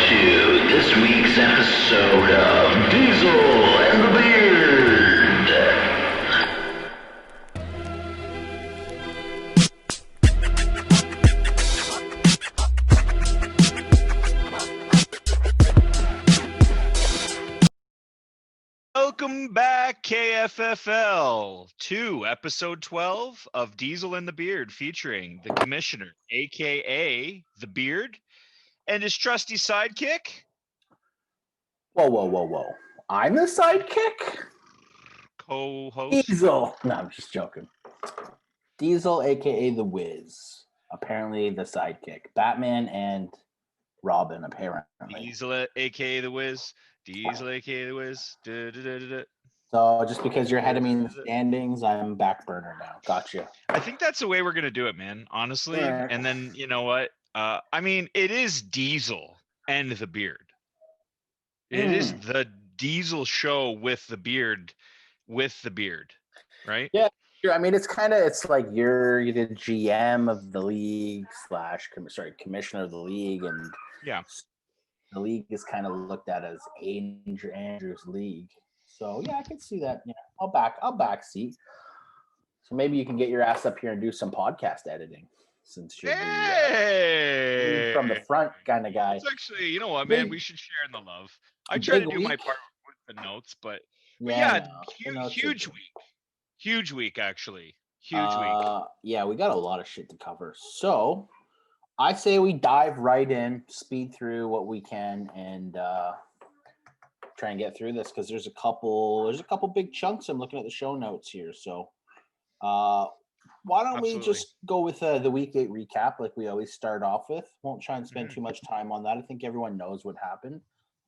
to this week's episode of Diesel and the Beard. Welcome back, KFFL, to episode 12 of Diesel and the Beard, featuring the Commissioner, aka the Beard, and his trusty sidekick. Whoa. I'm the sidekick? Co-host. Diesel. No, I'm just joking. Diesel, aka the Wiz. Apparently the sidekick. Batman and Robin, apparently. Diesel, aka the Wiz. Diesel, aka the Wiz. So just because you're ahead of me in the standings, I'm back burner now. Gotcha. I think that's the way we're going to do it, man, honestly. Yeah. And then, you know what? I mean, it is Diesel and the Beard. It is the Diesel show with the Beard, right? Yeah, sure. I mean, it's like you're the GM of the league / commissioner of the league, and Yeah. the league is kind of looked at as Andrew's league. So yeah, I can see that. Yeah, I'll back seat. So maybe you can get your ass up here and do some podcast editing, since you're the from the front kind of guy. It's actually, you know what, man? We should share in the love. I try to do my part with the notes, but yeah, huge week, actually. Huge week. Yeah, we got a lot of shit to cover. So I say we dive right in, speed through what we can, and try and get through this, because there's a couple big chunks. I'm looking at the show notes here. So why don't we just go with the week 8 recap like we always start off with? Won't try and spend too much time on that. I think everyone knows what happened.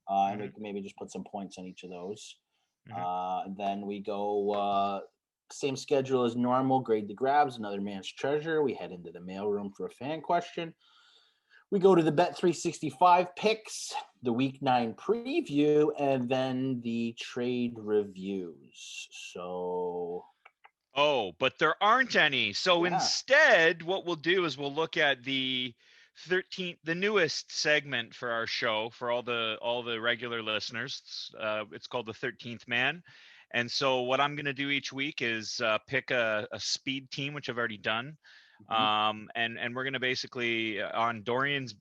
And we can maybe just put some points on each of those. Then we go same schedule as normal, grade the grabs, another man's treasure. We head into the mailroom for a fan question. We go to the Bet365 picks, the week 9 preview, and then the trade reviews. So... Oh, but there aren't any. So instead, what we'll do is we'll look at the newest segment for our show for all the regular listeners. It's called the 13th Man. And so what I'm going to do each week is pick a speed team, which I've already done. And we're going to basically, on Dorian's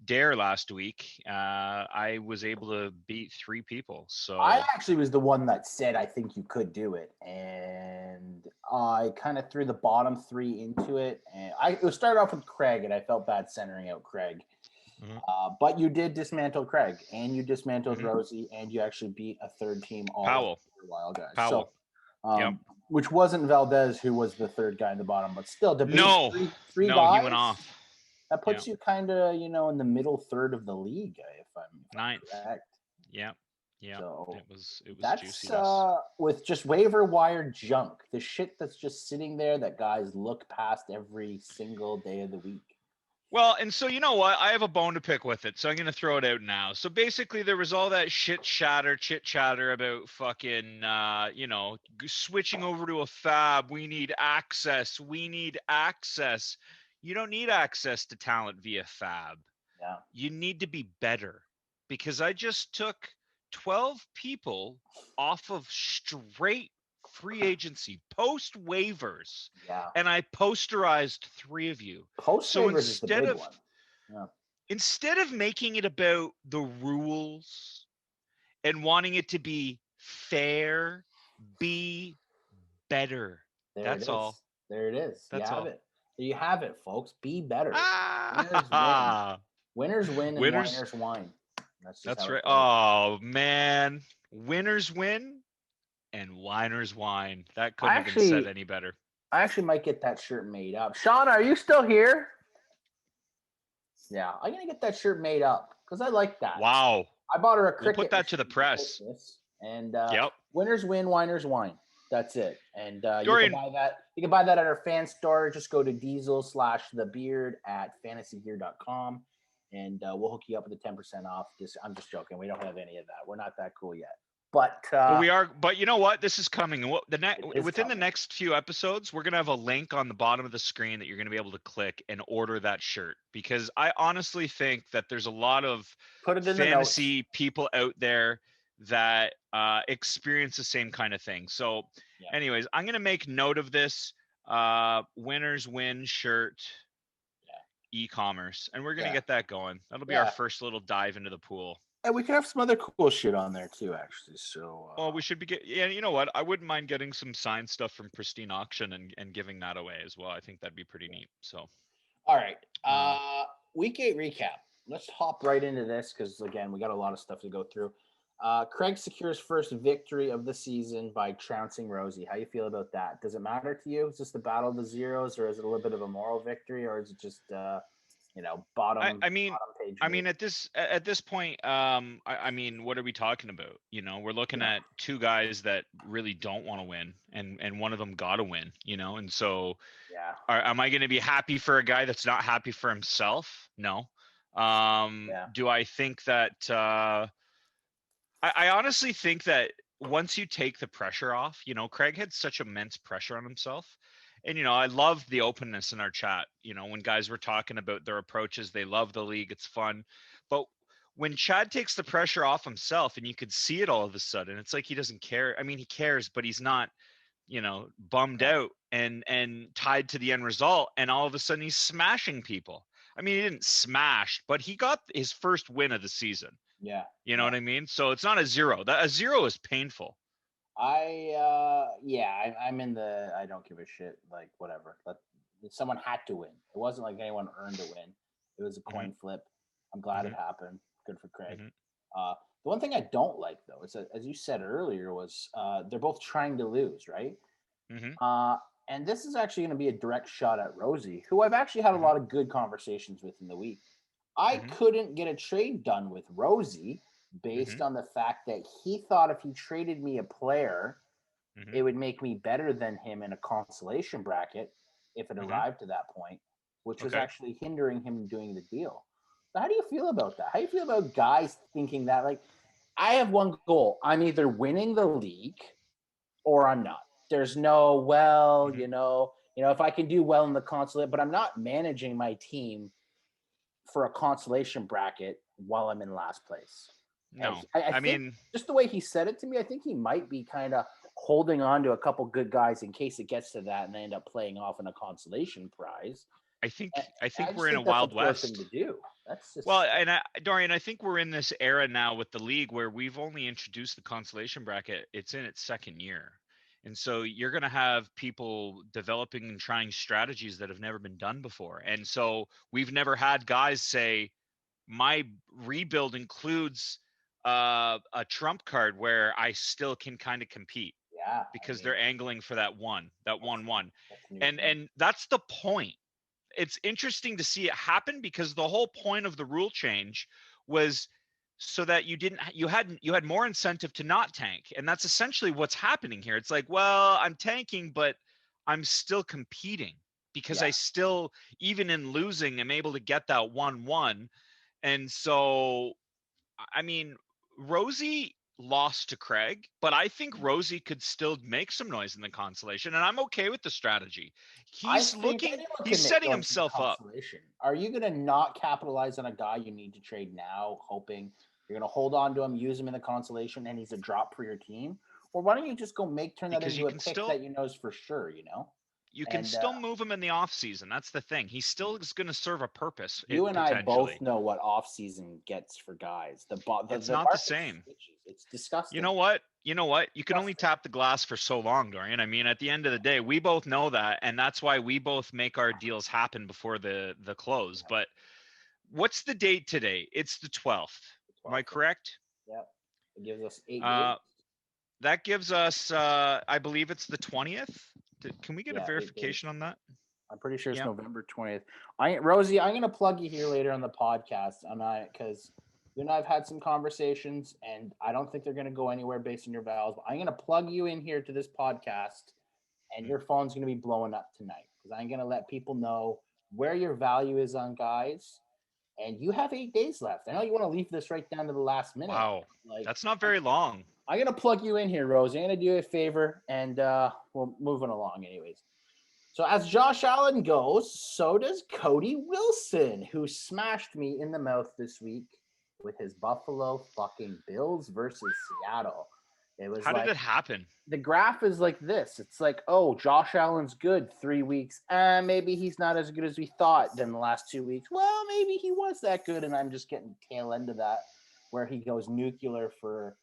dare last week, I was able to beat 3 people. So I actually was the one that said I think you could do it, and I kind of threw the bottom 3 into it. And it started off with Craig, and I felt bad centering out Craig. But you did dismantle Craig, and you dismantled Rosie, and you actually beat a third team all Powell. For a while, guys. Powell. So, which wasn't Valdez, who was the third guy in the bottom, but still, to beat three guys, he went off. That puts you kind of, in the middle third of the league, if I'm correct. Yeah. So it was that's juicy. With just waiver wire junk, the shit that's just sitting there that guys look past every single day of the week. Well, and so you know what? I have a bone to pick with it, so I'm going to throw it out now. So basically, there was all that chit chatter about fucking, switching over to a fab. We need access. You don't need access to talent via fab. Yeah. You need to be better, because I just took 12 people off of straight free agency, post waivers, and I posterized 3 of you. So instead of making it about the rules and wanting it to be fair, be better. That's all. There it is. That's all. You have it, folks. Be better. Winners win and whiners whine. That's right. Oh man, winners win and whiners whine. That couldn't have been said any better. I actually might get that shirt made up. Sean, are you still here? Yeah, I'm gonna get that shirt made up because I like that. Wow. I bought her a cricket. We'll put that to the press. And winners win, whiners whine. That's it. And you can buy that at our fan store. Just go to Diesel/thebeard at fantasygear.com, and we'll hook you up with the 10% off. I'm just joking. We don't have any of that. We're not that cool yet. But But you know what? This is coming. Within the coming. next few episodes, we're gonna have a link on the bottom of the screen that you're gonna be able to click and order that shirt. Because I honestly think that there's a lot of put it in the notes. fantasy people out there that experience the same kind of thing. So, Yeah. anyways, I'm gonna make note of this. Winners win shirt. E-commerce, and we're gonna get that going. That'll be our first little dive into the pool. And we could have some other cool shit on there too, actually. So, well, we should be yeah. You know what? I wouldn't mind getting some signed stuff from Pristine Auction and giving that away as well. I think that'd be pretty neat. So, all right. Week 8 recap. Let's hop right into this because again, we got a lot of stuff to go through. Craig secures first victory of the season by trouncing Rosie. How you feel about that? Does it matter to you? Is this the battle of the zeros, or is it a little bit of a moral victory, or is it just bottom? I mean, bottom page at this point, I mean, what are we talking about? You know, we're looking at two guys that really don't want to win, and one of them got to win. You know, and so am I going to be happy for a guy that's not happy for himself? No. Do I think that? I honestly think that once you take the pressure off, you know, Craig had such immense pressure on himself. And, you know, I love the openness in our chat. You know, when guys were talking about their approaches, they love the league. It's fun. But when Chad takes the pressure off himself and you could see it all of a sudden, it's like he doesn't care. I mean, he cares, but he's not, you know, bummed out and tied to the end result. And all of a sudden he's smashing people. I mean, he didn't smash, but he got his first win of the season. Yeah. You know what I mean? So it's not a zero. A zero is painful. I'm in the I don't give a shit, like whatever. But someone had to win. It wasn't like anyone earned a win. It was a coin flip. I'm glad it happened. Good for Craig. The one thing I don't like though is that, as you said earlier, was they're both trying to lose, right? And this is actually going to be a direct shot at Rosie, who I've actually had a lot of good conversations with in the week. I couldn't get a trade done with Rosie based on the fact that he thought if he traded me a player, it would make me better than him in a consolation bracket if it arrived to that point, which was actually hindering him doing the deal. So how do you feel about that? How do you feel about guys thinking that, like, I have one goal. I'm either winning the league or I'm not. There's no, you know, if I can do well in the consolation, but I'm not managing my team for a consolation bracket while I'm in last place. No, I mean, just the way he said it to me, I think he might be kind of holding on to a couple good guys in case it gets to that and they end up playing off in a consolation prize. I think we're in a Wild West thing to do. That's just Dorian, I think we're in this era now with the league where we've only introduced the consolation bracket. It's in its second year. And so you're going to have people developing and trying strategies that have never been done before. And so we've never had guys say, my rebuild includes a trump card where I still can kind of compete. Yeah. Because they're angling for that 1-1. And that's the point. It's interesting to see it happen because the whole point of the rule change was so that you had more incentive to not tank. And that's essentially what's happening here. It's like, well, I'm tanking, but I'm still competing because I still, even in losing, am able to get that 1-1. And so, I mean, Rosie lost to Craig, but I think Rosie could still make some noise in the consolation, and I'm okay with the strategy. He's setting himself up. Are you going to not capitalize on a guy you need to trade now, hoping you're going to hold on to him, use him in the consolation, and he's a drop for your team? Or why don't you just go turn that into a pick that you know is for sure, you know? You can still move him in the off season. That's the thing. He still is going to serve a purpose. You and I both know what off season gets for guys. It's not the same. It's disgusting. You know what? You can only tap the glass for so long, Dorian. I mean, at the end of the day, we both know that, and that's why we both make our deals happen before the close. But what's the date today? It's the 12th. Am I correct? Yep. It gives us 8 days. That gives us, I believe it's the 20th. Can we get a verification on that? I'm pretty sure it's November 20th. Rosie, I'm going to plug you here later on the podcast, because you and I've had some conversations, and I don't think they're going to go anywhere based on your vows. But I'm going to plug you in here to this podcast, and your phone's going to be blowing up tonight because I'm going to let people know where your value is on guys. And you have 8 days left. I know you want to leave this right down to the last minute. Wow, that's not very long. I'm gonna plug you in here, Rose. I'm gonna do you a favor, and we're moving along, anyways. So as Josh Allen goes, so does Cody Wilson, who smashed me in the mouth this week with his Buffalo fucking Bills versus Seattle. It was How did like it happen? the graph is like this. It's like, oh, Josh Allen's good 3 weeks. Maybe he's not as good as we thought in the last 2 weeks. Well, maybe he was that good, and I'm just getting tail end of that where he goes nuclear for,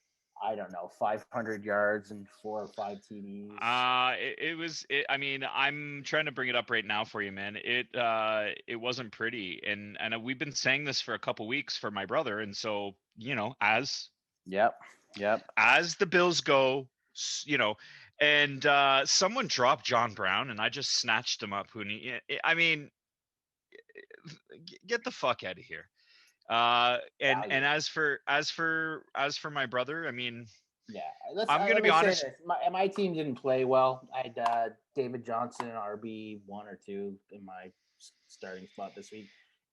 I don't know, 500 yards and 4 or 5 TDs. I mean, I'm trying to bring it up right now for you, man. It wasn't pretty, and we've been saying this for a couple weeks for my brother, and so Yep. as the Bills go, and someone dropped John Brown, and I just snatched him up. I mean, get the fuck out of here. And as for my brother, I mean, yeah, I'm gonna be honest. My team didn't play well. I had David Johnson, RB 1 or 2 in my starting spot this week.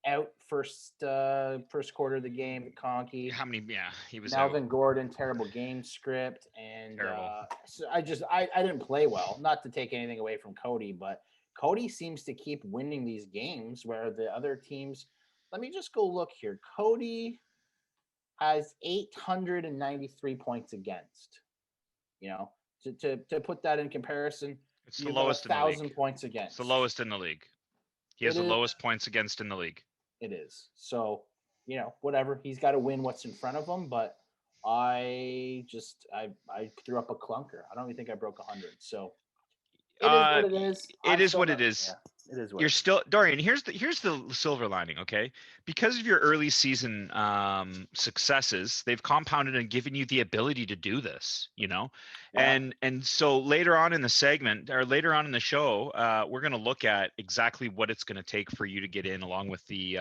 Out first quarter of the game. Conkey. How many? Yeah, he was Melvin out. Gordon, terrible game script, and Terrible. so I didn't play well. Not to take anything away from Cody, but Cody seems to keep winning these games where the other teams. Let me just go look here. Cody has 893 points against. You know, to put that in comparison, It's the lowest in the league. 1,000 points against. It's the lowest in the league. He has the lowest points against in the league. It is. So, whatever. He's got to win what's in front of him, but I threw up a clunker. I don't even think I broke 100. So it is what it is. It is what it is. Yeah, it is what You're still Dorian. Here's the silver lining, okay? Because of your early season successes, they've compounded and given you the ability to do this, Yeah. And so later on in the segment or later on in the show, we're going to look at exactly what it's going to take for you to get in, along with the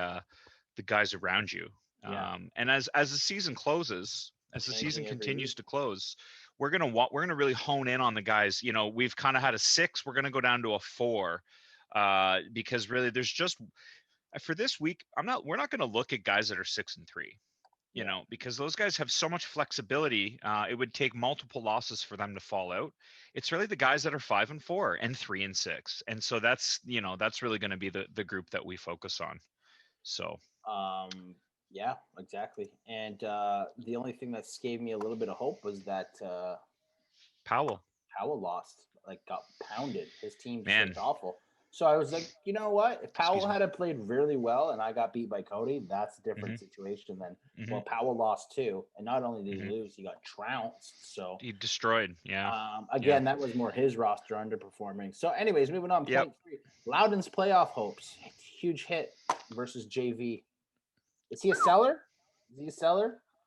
guys around you. Yeah. And as the season closes, as the season continues to close, we're gonna really hone in on the guys. We've kind of had a 6. We're gonna go down to a 4. Because really there's just for this week, we're not going to look at guys that are 6-3, because those guys have so much flexibility. It would take multiple losses for them to fall out. It's really the guys that are 5-4 and 3-6. And so that's really going to be the group that we focus on. So, yeah, exactly. And the only thing that gave me a little bit of hope was that Powell lost, got pounded. His team Man. looked awful. So I was like, you know what? If Powell had played really well and I got beat by Cody, that's a different situation then. Mhm. Well, Powell lost too. And not only did he lose, he got trounced. So he destroyed. Yeah. Again, that was more his roster underperforming. So anyways, moving on. Yep. Point 3. Loudon's playoff hopes. Huge hit versus JV. Is he a seller?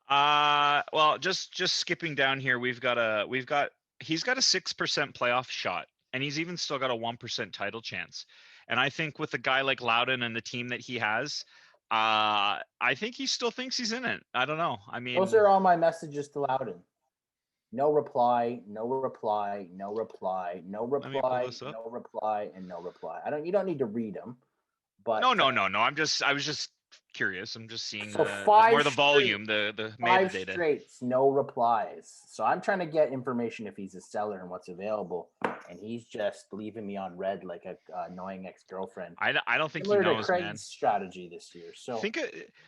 Well, just skipping down here, he's got a 6% playoff shot. And he's even still got a 1% title chance. And I think with a guy like Loudon and the team that he has, I think he still thinks he's in it. I don't know. I mean, those are all my messages to Loudon. No reply, no reply, no reply, no reply, no reply, and no reply. You don't need to read them. But no. I was just curious. I'm just seeing so more the volume, the 5 metadata. straights, no replies. So I'm trying to get information if he's a seller and what's available, and he's just leaving me on red like a annoying ex-girlfriend. I don't think Similar he knows, to Craig's man. strategy this year. So think,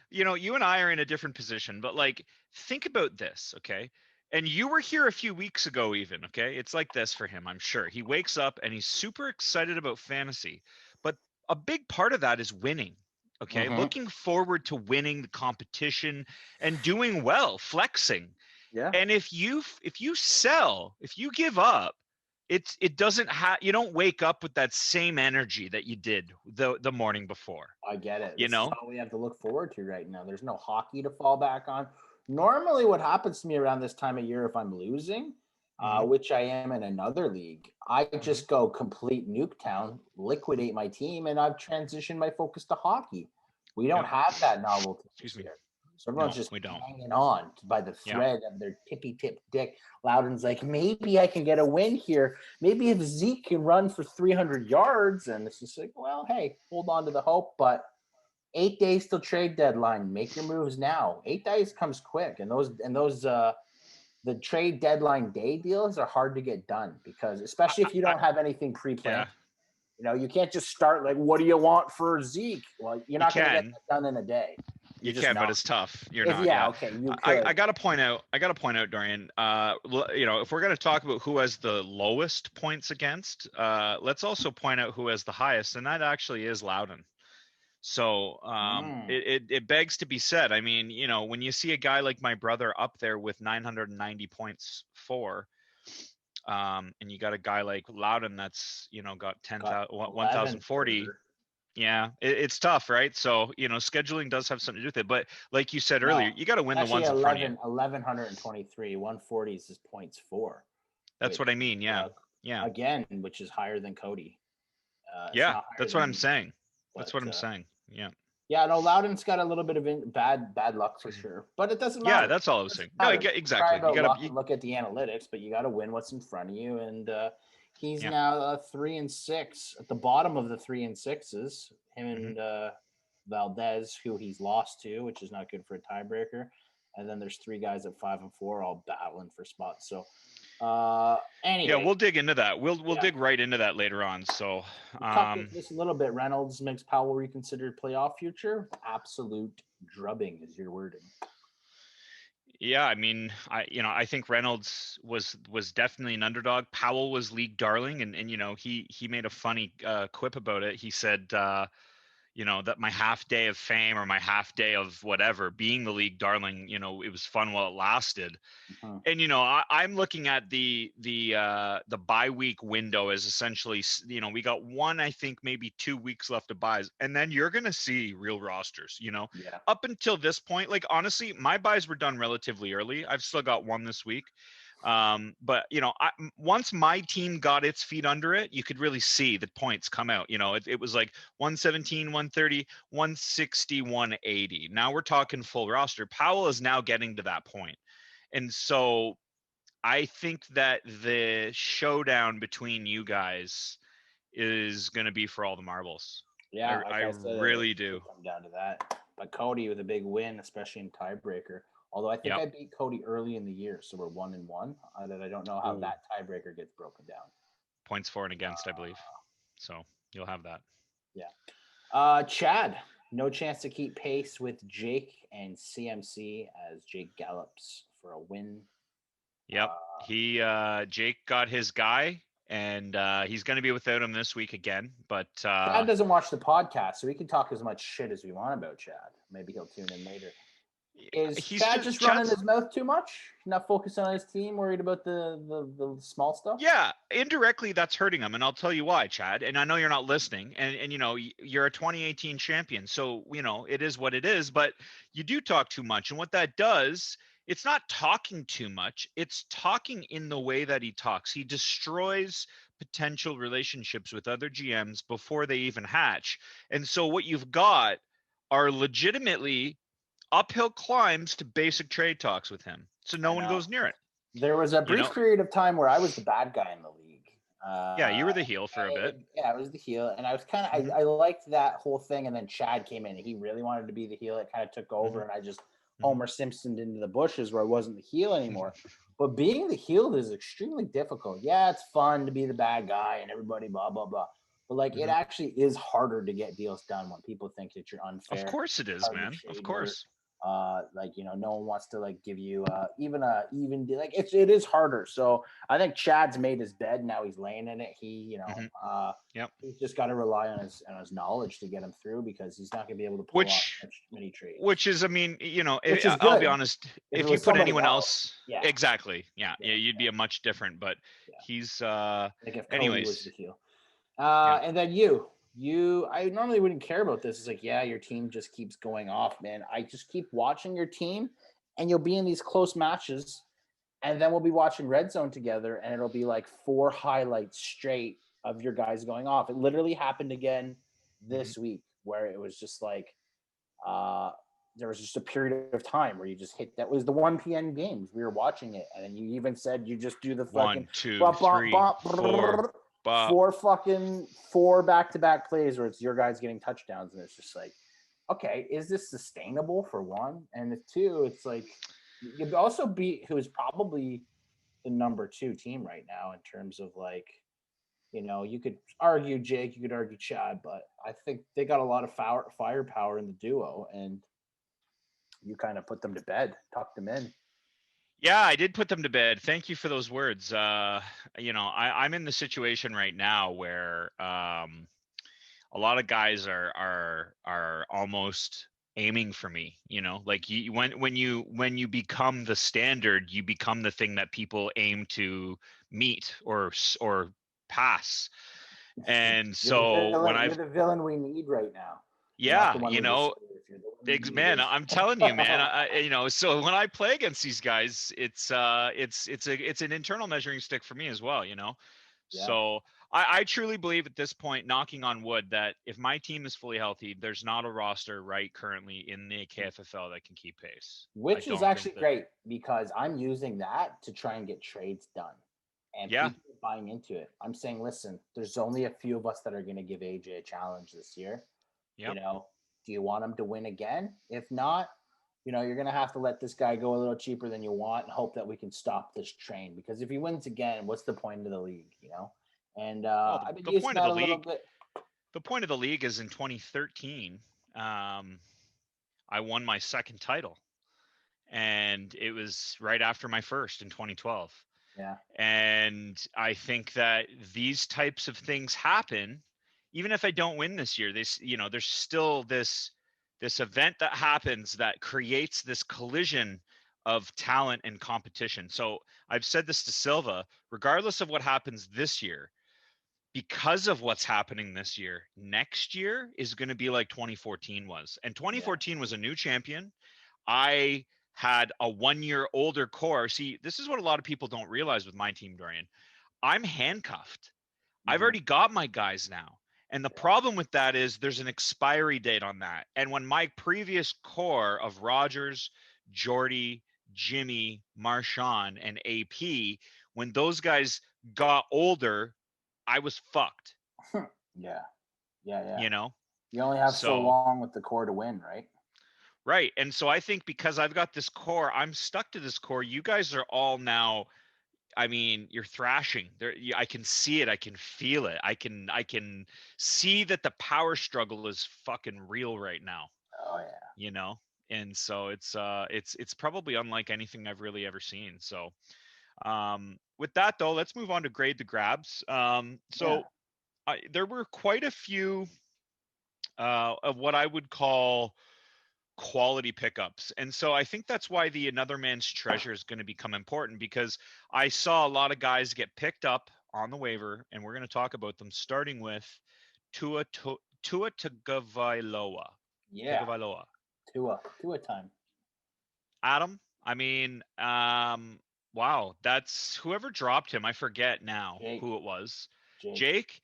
you and I are in a different position, but think about this, okay? And you were here a few weeks ago, even, okay? It's like this for him, I'm sure. He wakes up and he's super excited about fantasy, but a big part of that is winning. Okay, looking forward to winning the competition and doing well, flexing. Yeah. And if you sell, if you give up, it doesn't have. You don't wake up with that same energy that you did the morning before. I get it. This is all we have to look forward to right now. There's no hockey to fall back on. Normally, what happens to me around this time of year if I'm losing, which I am in another league, I just go complete Nuketown, liquidate my team, and I've transitioned my focus to hockey. We don't have that novelty this year. So everyone's just hanging on by the thread of their tippy-tip dick. Loudon's like, maybe I can get a win here. Maybe if Zeke can run for 300 yards. And it's just like, well, hey, hold on to the hope. But 8 days till trade deadline. Make your moves now. 8 days comes quick. And those the trade deadline day deals are hard to get done because especially if you don't have anything pre-planned. Yeah. You can't just start like, what do you want for Zeke? Well, you're not going to get can. that done in a day. You just can, but not. it's tough. You're If, not. yeah, Yeah. okay, you could. I gotta point out, Dorian. If we're gonna talk about who has the lowest points against, let's also point out who has the highest, and that actually is Loudon. So it begs to be said. I mean, when you see a guy like my brother up there with 990 points and you got a guy like Loudon that's got 10,040. Yeah, it's tough, right? So scheduling does have something to do with it. But like you said earlier, you got to win the ones in front of you. 1,123, 140 is his points for. That's what I mean. Yeah, yeah. Again, which is higher than Cody. Yeah, that's what I'm saying. That's what I'm saying. Yeah. Yeah, no, Loudon's got a little bit of bad luck for sure, but it doesn't matter. Yeah, that's all I was saying. No, exactly. You got to look at the analytics, but you got to win what's in front of you. And he's now 3-6 at the bottom of the 3-6s. Him and Valdez, who he's lost to, which is not good for a tiebreaker. And then there's 3 guys at 5-4, all battling for spots. So. Anyway, yeah, we'll dig into that. We'll dig right into that later on. So talk this a little bit. Reynolds makes Powell reconsider playoff future. Absolute drubbing is your wording. Yeah, I mean, I think Reynolds was definitely an underdog. Powell was league darling, and he made a funny quip about it. He said that my half day of fame or my half day of whatever being the league darling, it was fun while it lasted. And I'm looking at the bye week window as essentially, we got 1, I think maybe 2 weeks left of buys, and then you're gonna see real rosters. Up until this point, like honestly, my buys were done relatively early. I've still got 1 this week. But once my team got its feet under it, you could really see the points come out. It was like 117, 130, 160, 180. Now we're talking full roster. Powell is now getting to that point. And so I think that the showdown between you guys is going to be for all the marbles. Yeah, I really do. Come down to that. But Cody with a big win, especially in tiebreaker. Although I think I beat Cody early in the year, so we're 1-1. I don't know how that tiebreaker gets broken down. Points for and against, I believe. So you'll have that. Yeah. Chad, no chance to keep pace with Jake and CMC as Jake gallops for a win. Yep. Jake got his guy, and he's going to be without him this week again. But Chad doesn't watch the podcast, so we can talk as much shit as we want about Chad. Maybe he'll tune in later. Is Chad just running his mouth too much? Not focusing on his team, worried about the small stuff? Yeah, indirectly that's hurting him, and I'll tell you why, Chad. And I know you're not listening, and you're a 2018 champion, so it is what it is. But you do talk too much, and what that does, it's not talking too much. It's talking in the way that he talks. He destroys potential relationships with other GMs before they even hatch. And so what you've got are legitimately uphill climbs to basic trade talks with him, so no one goes near it. There was a brief period of time where I was the bad guy in the league. Yeah, you were the heel for a bit. Yeah, I was the heel, and I was kind of I liked that whole thing. And then Chad came in, and he really wanted to be the heel. It kind of took over, and I just Homer Simpsoned into the bushes where I wasn't the heel anymore. But being the heel is extremely difficult. Yeah, it's fun to be the bad guy and everybody blah blah blah. But it actually is harder to get deals done when people think that you're unfair. Of course it is, man. Of course. No one wants to give you even a even deal. It is harder. So I think Chad's made his bed. Now he's laying in it. He's just got to rely on his knowledge to get him through, because he's not going to be able to pull off many trades. Which is, I mean, I'll be honest. If you put anyone else, exactly, you'd be a much different. But he's anyways. Was the heel. And then you, I normally wouldn't care about this. It's your team just keeps going off, man. I just keep watching your team, and you'll be in these close matches, and then we'll be watching Red Zone together, and it'll be 4 highlights straight of your guys going off. It literally happened again this week, where it was just there was just a period of time where you just hit. That was the 1 p.m. games. We were watching it, and then you even said you just do the fucking 1, 2, 3, 4 back-to-back plays where it's your guys getting touchdowns, and it's just okay, is this sustainable for one? And 2, it's You'd also be who is probably the number 2 team right now in terms of like, you could argue Jake, you could argue Chad, but I think they got a lot of firepower in the duo, and you kind of put them to bed, tucked them in. Yeah, I did put them to bed. Thank you for those words. I'm in the situation right now where a lot of guys are almost aiming for me. Like when you become the standard, you become the thing that people aim to meet or pass. And so when You're I've the villain we need right now. You're not the yeah, one we deserve. You're the one we need man, is- I'm telling you, man. So when I play against these guys, it's an internal measuring stick for me as well. Yeah. So I truly believe at this point, knocking on wood, that if my team is fully healthy, there's not a roster right currently in the KFFL that can keep pace. Which is actually great because I'm using that to try and get trades done. And Yeah. people are buying into it. I'm saying, listen, there's only a few of us that are going to give AJ a challenge this year. Yep. Do you want him to win again? If not, you're going to have to let this guy go a little cheaper than you want and hope that we can stop this train. Because if he wins again, what's the point of the league, And I've been using that a little bit. The point of the league is in 2013, I won my second title. And it was right after my first in 2012. Yeah. And I think that these types of things happen, even if I don't win this year. There's still this event that happens that creates this collision of talent and competition. So I've said this to Silva, regardless of what happens this year, because of what's happening this year, next year is going to be like 2014 was. And 2014 was a new champion. I had a 1 year older core. See, this is what a lot of people don't realize with my team, Dorian. I'm handcuffed. I've already got my guys now. And the problem with that is there's an expiry date on that. And when my previous core of Rogers, Jordy, Jimmy, Marchand, and AP, when those guys got older, I was fucked. Yeah. You only have so long with the core to win, right? Right. And so I think because I've got this core, I'm stuck to this core. You guys are all now, I mean, you're thrashing. I can see it. I can feel it. I can see that the power struggle is fucking real right now. Oh yeah. And so it's probably unlike anything I've really ever seen. So with that though, let's move on to grade the grabs. There were quite a few of what I would call quality pickups. And so I think that's why the another man's treasure is going to become important, because I saw a lot of guys get picked up on the waiver, and we're going to talk about them, starting with Tua Tagovailoa. Yeah. Tagovailoa. Tua time. Adam, I mean, wow, that's whoever dropped him. I forget now who it was. Jake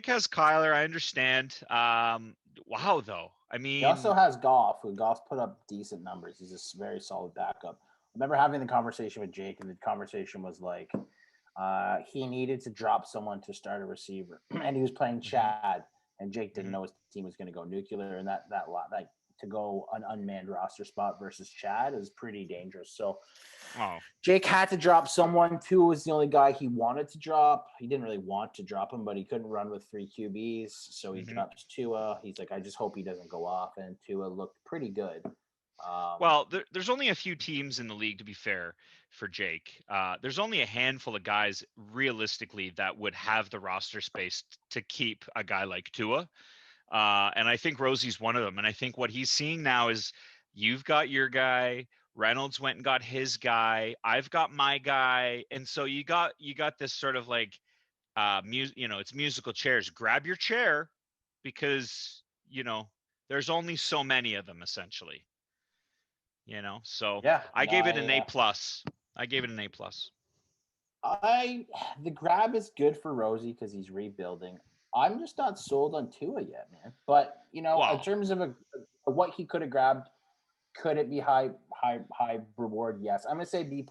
has Kyler. I understand. Wow, though. I mean, he also has Goff, who Goff put up decent numbers. He's a very solid backup. I remember having the conversation with Jake, and the conversation was like, he needed to drop someone to start a receiver, and he was playing Chad, and Jake didn't know his team was going to go nuclear, and that to go an unmanned roster spot versus Chad is pretty dangerous. So Jake had to drop someone. Tua was the only guy he wanted to drop. He didn't really want to drop him, but he couldn't run with 3 QBs. So he drops Tua. He's like, I just hope he doesn't go off. And Tua looked pretty good. Well, there's only a few teams in the league, to be fair, for Jake. There's only a handful of guys realistically that would have the roster space to keep a guy like Tua. And I think Rosie's one of them. And I think what he's seeing now is you've got your guy, Reynolds went and got his guy, I've got my guy. And so you got this sort of like, it's musical chairs. Grab your chair because, there's only so many of them essentially. So yeah, I gave it an A+. I gave it an A+. The grab is good for Rosie because he's rebuilding. I'm just not sold on Tua yet, man. But in terms of what he could have grabbed, could it be high reward? Yes, I'm gonna say B+.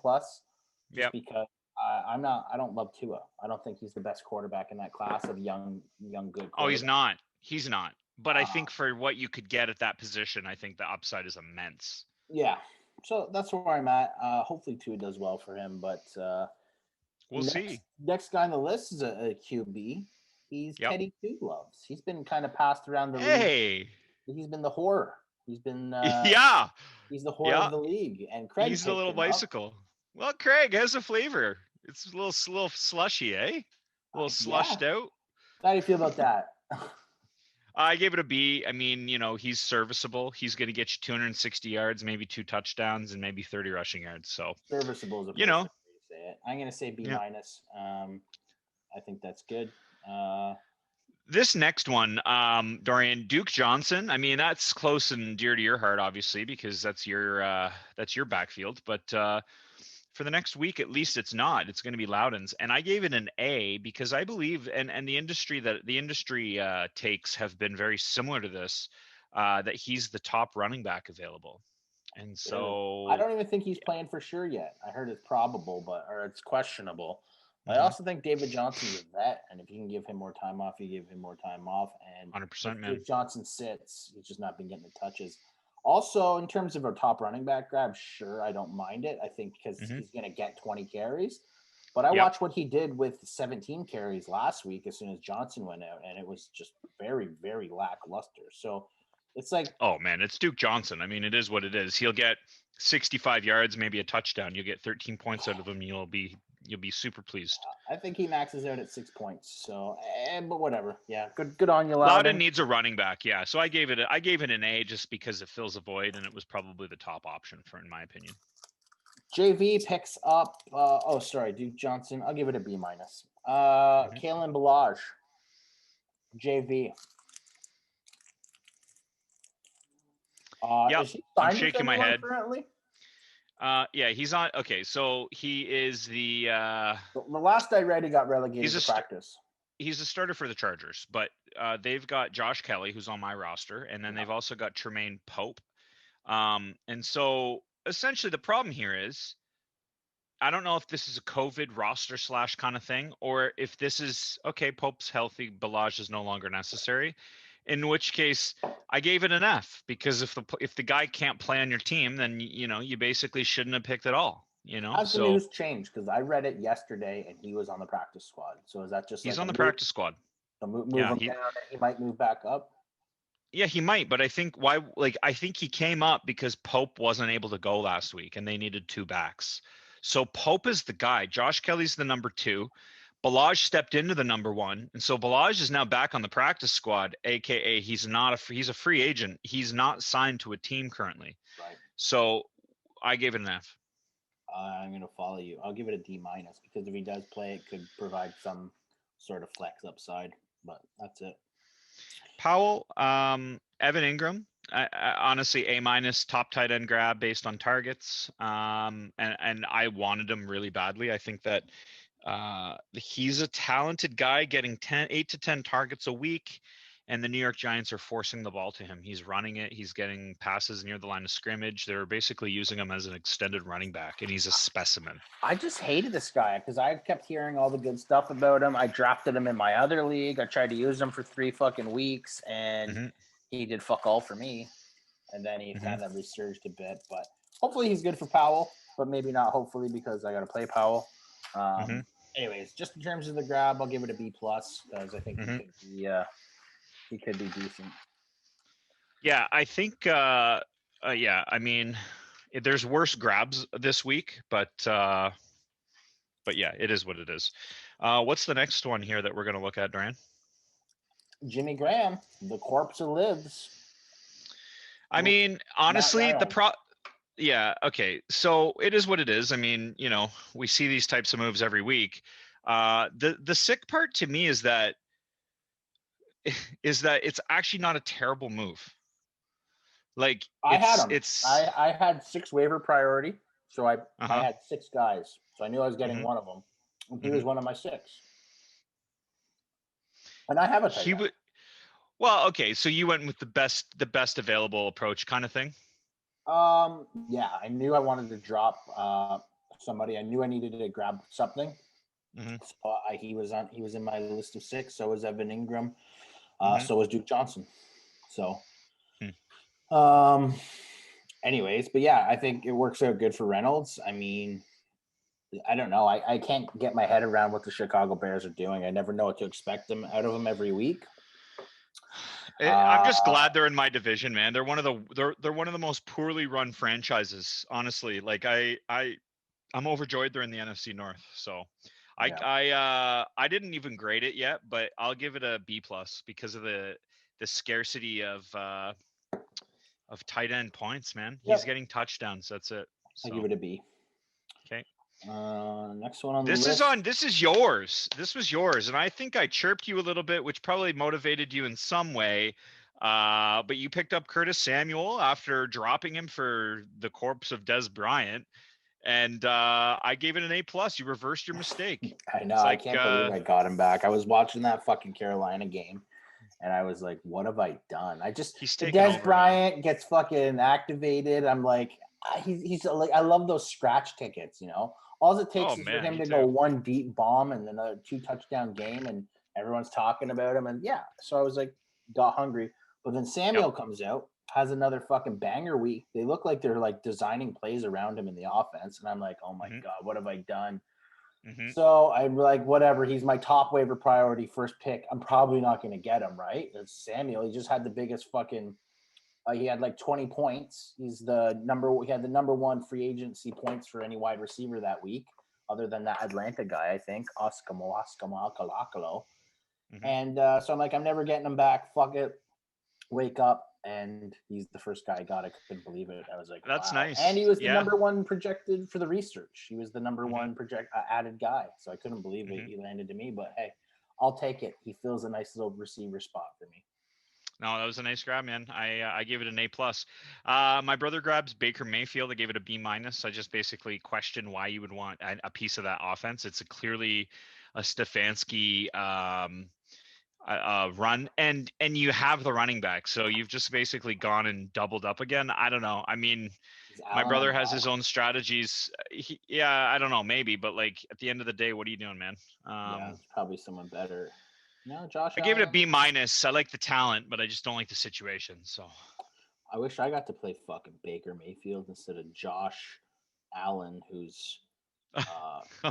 Just because I don't love Tua. I don't think he's the best quarterback in that class of young good. Oh, he's not. He's not. But I think for what you could get at that position, I think the upside is immense. Yeah, So that's where I'm at. Hopefully Tua does well for him, but We'll see. next guy on the list is a QB. He's Yep. Teddy Two Gloves. He's been kind of passed around the league. Hey. He's been the horror. He's been Yeah. he's the horror of the league. And Craig He's the picked little him up. bicycle. Well, Craig has a flavor. It's a little slushy, eh? A little slushed out. How do you feel about that? I gave it a B. I mean, he's serviceable. He's going to get you 260 yards, maybe 2 touchdowns, and maybe 30 rushing yards. So serviceable is a way to say it. I'm going to say B minus. I think that's good. This next one, Dorian, Duke Johnson. I mean, that's close and dear to your heart, obviously, because that's your backfield. But for the next week, at least, it's not. It's going to be Loudon's, and I gave it an A because I believe, and the industry takes have been very similar to this, that he's the top running back available, and so I don't even think he's playing for sure yet. I heard it's probable, or it's questionable. I also think David Johnson's a vet, and if you can give him more time off, you give him more time off. And 100%, man. If Johnson sits, he's just not been getting the touches. Also, in terms of a top running back grab, sure, I don't mind it. I think because he's going to get 20 carries. But I watched what he did with 17 carries last week as soon as Johnson went out, and it was just very, very lackluster. So it's like, oh man, it's Duke Johnson. I mean, it is what it is. He'll get 65 yards, maybe a touchdown. You'll get 13 points out of him. You'll be super pleased. I think he maxes out at 6 points. So, but whatever. Yeah, good on you, Loudon needs a running back. Yeah, so I gave it an A just because it fills a void, and it was probably the top option in my opinion. JV picks up. Duke Johnson. I'll give it a B minus. Kalen Balaj. JV. I'm shaking my head. Currently? Yeah, he's on. Okay, so he is the last I read, he got relegated to practice. He's a starter for the Chargers, but they've got Josh Kelly, who's on my roster, and then they've also got Tremaine Pope. And so essentially the problem here is, I don't know if this is a COVID roster / kind of thing, or if this is, okay, Pope's healthy, Balaj is no longer necessary. In which case, I gave it an F, because if the guy can't play on your team, then you basically shouldn't have picked at all. How's the news changed? Because I read it yesterday, and he was on the practice squad. So is that just he's on the practice squad? So move him down, and he might move back up. Yeah, he might, but I think I think he came up because Pope wasn't able to go last week, and they needed 2 backs. So Pope is the guy. Josh Kelly's the number 2. Balaj stepped into the number 1, and so Balaj is now back on the practice squad, aka he's a free agent. He's not signed to a team currently. Right. So I gave it an F. I'm going to follow you. I'll give it a D minus, because if he does play, it could provide some sort of flex upside. But that's it. Powell, Evan Ingram. I honestly, A minus, top tight end grab based on targets. And I wanted him really badly. I think that he's a talented guy, getting 8 to 10 targets a week, and the New York Giants are forcing the ball to him. He's running it. He's getting passes near the line of scrimmage. They're basically using him as an extended running back, and he's a specimen. I just hated this guy because I kept hearing all the good stuff about him. I drafted him in my other league. I tried to use him for 3 fucking weeks, and he did fuck all for me. And then he kind of resurged a bit. But hopefully he's good for Powell, but maybe not hopefully, because I got to play Powell. Anyways, just in terms of the grab, I'll give it a B plus, because I think he could be decent. Yeah, I think. I mean, there's worse grabs this week, but yeah, it is what it is. What's the next one here that we're going to look at, Duran? Jimmy Graham, the corpse lives. I mean, honestly, yeah, okay. So it is what it is. I mean, we see these types of moves every week. The sick part to me is that it's actually not a terrible move. Like I had 6 waiver priority, so I had 6 guys, so I knew I was getting one of them. And he was one of my 6, and I have a tight end. Well, okay, so you went with the best available approach kind of thing. Yeah, I knew I wanted to drop somebody. I knew I needed to grab something. So he was in my list of 6. So was Evan Ingram. So was Duke Johnson. So, anyways, but yeah, I think it works out good for Reynolds. I mean, I don't know. I can't get my head around what the Chicago Bears are doing. I never know what to expect out of them every week. I'm just glad they're in my division, man. They're one of the most poorly run franchises, honestly. Like I'm overjoyed they're in the NFC North. So I didn't even grade it yet, but I'll give it a B plus because of the scarcity of tight end points, man. He's getting touchdowns. That's it. So. I give it a B. Okay. Next one on the list. This is yours. This was yours, and I think I chirped you a little bit, which probably motivated you in some way. But you picked up Curtis Samuel after dropping him for the corpse of Des Bryant, and I gave it an A plus. You reversed your mistake. I know. I can't believe I got him back. I was watching that fucking Carolina game, and I was like, "What have I done?" Des Bryant gets fucking activated. I'm like, he's like, I love those scratch tickets, you know. All it takes is for him to go one deep bomb and another 2 touchdown game, and everyone's talking about him. And so I was like, got hungry. But then Samuel comes out, has another fucking banger week. They look like they're like designing plays around him in the offense, and I'm like, oh my god, what have I done? So I'm like, whatever. He's my top waiver priority, first pick. I'm probably not going to get him, right? It's Samuel. He just had the biggest fucking. He had like 20 points. He had the number 1 free agency points for any wide receiver that week, other than that Atlanta guy, I think, Oskamo Kalakalo. And so I'm like, I'm never getting him back. Fuck it. Wake up. And he's the first guy I got. I couldn't believe it. I was like, that's wow. Nice. And he was the number 1 projected for the research. He was the number 1 added guy. So I couldn't believe it. He landed to me, but hey, I'll take it. He fills a nice little receiver spot for me. No, that was a nice grab, man. I gave it an A plus. My brother grabs Baker Mayfield. I gave it a B minus. I just basically questioned why you would want a piece of that offense. It's clearly a Stefanski run, and you have the running back, so you've just basically gone and doubled up again. I don't know. I mean, my brother has his own strategies. I don't know, maybe, but like at the end of the day, what are you doing, man? It's probably someone better. No, Josh. I gave it a B minus. I like the talent, but I just don't like the situation. So I wish I got to play fucking Baker Mayfield instead of Josh Allen, whose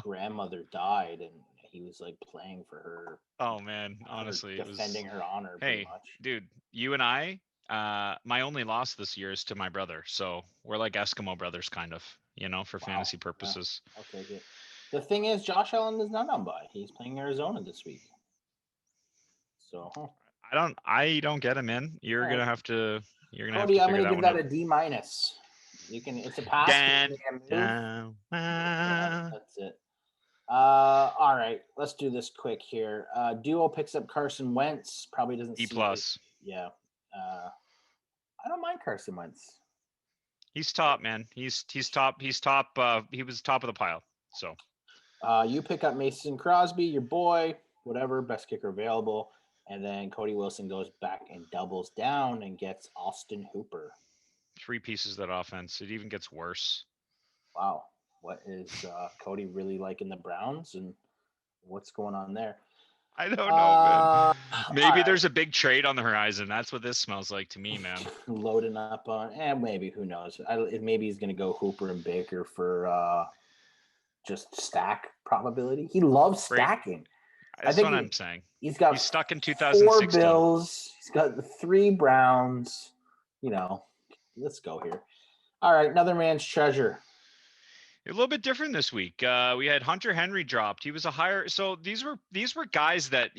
grandmother died, and he was like playing for her. Oh man, honestly, defending her honor. Hey, much. Dude, you and I, my only loss this year is to my brother. So we're like Eskimo brothers, kind of, for fantasy purposes. Yeah, I'll take it. The thing is, Josh Allen is not on bye. He's playing Arizona this week. So I don't get him in. You're gonna have to. Cody, I'm gonna give that a D minus. It's a pass. That's it. All right, let's do this quick here. Duo picks up Carson Wentz. Probably doesn't. D plus. Yeah. I don't mind Carson Wentz. He's top, man. He's top. He's top. He was top of the pile. So. You pick up Mason Crosby, your boy, whatever, best kicker available. And then Cody Wilson goes back and doubles down and gets Austin Hooper. 3 pieces of that offense. It even gets worse. Wow. What is Cody really like in the Browns, and what's going on there? I don't know, man. Maybe there's a big trade on the horizon. That's what this smells like to me, man. Loading up on, maybe, who knows? Maybe he's going to go Hooper and Baker for just stack probability. He loves stacking. That's what I'm saying. He's stuck in 2016. 4 Bills. He's got the 3 Browns. Let's go here. All right, another man's treasure. A little bit different this week. We had Hunter Henry dropped. He was a higher. So these were guys that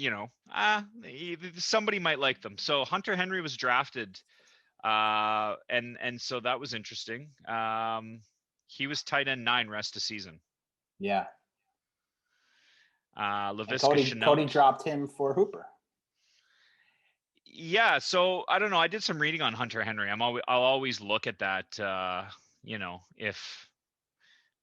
somebody might like them. So Hunter Henry was drafted, and so that was interesting. He was tight end 9 rest of season. Yeah. Cody dropped him for Hooper. Yeah, so I don't know. I did some reading on Hunter Henry. I'll always look at that.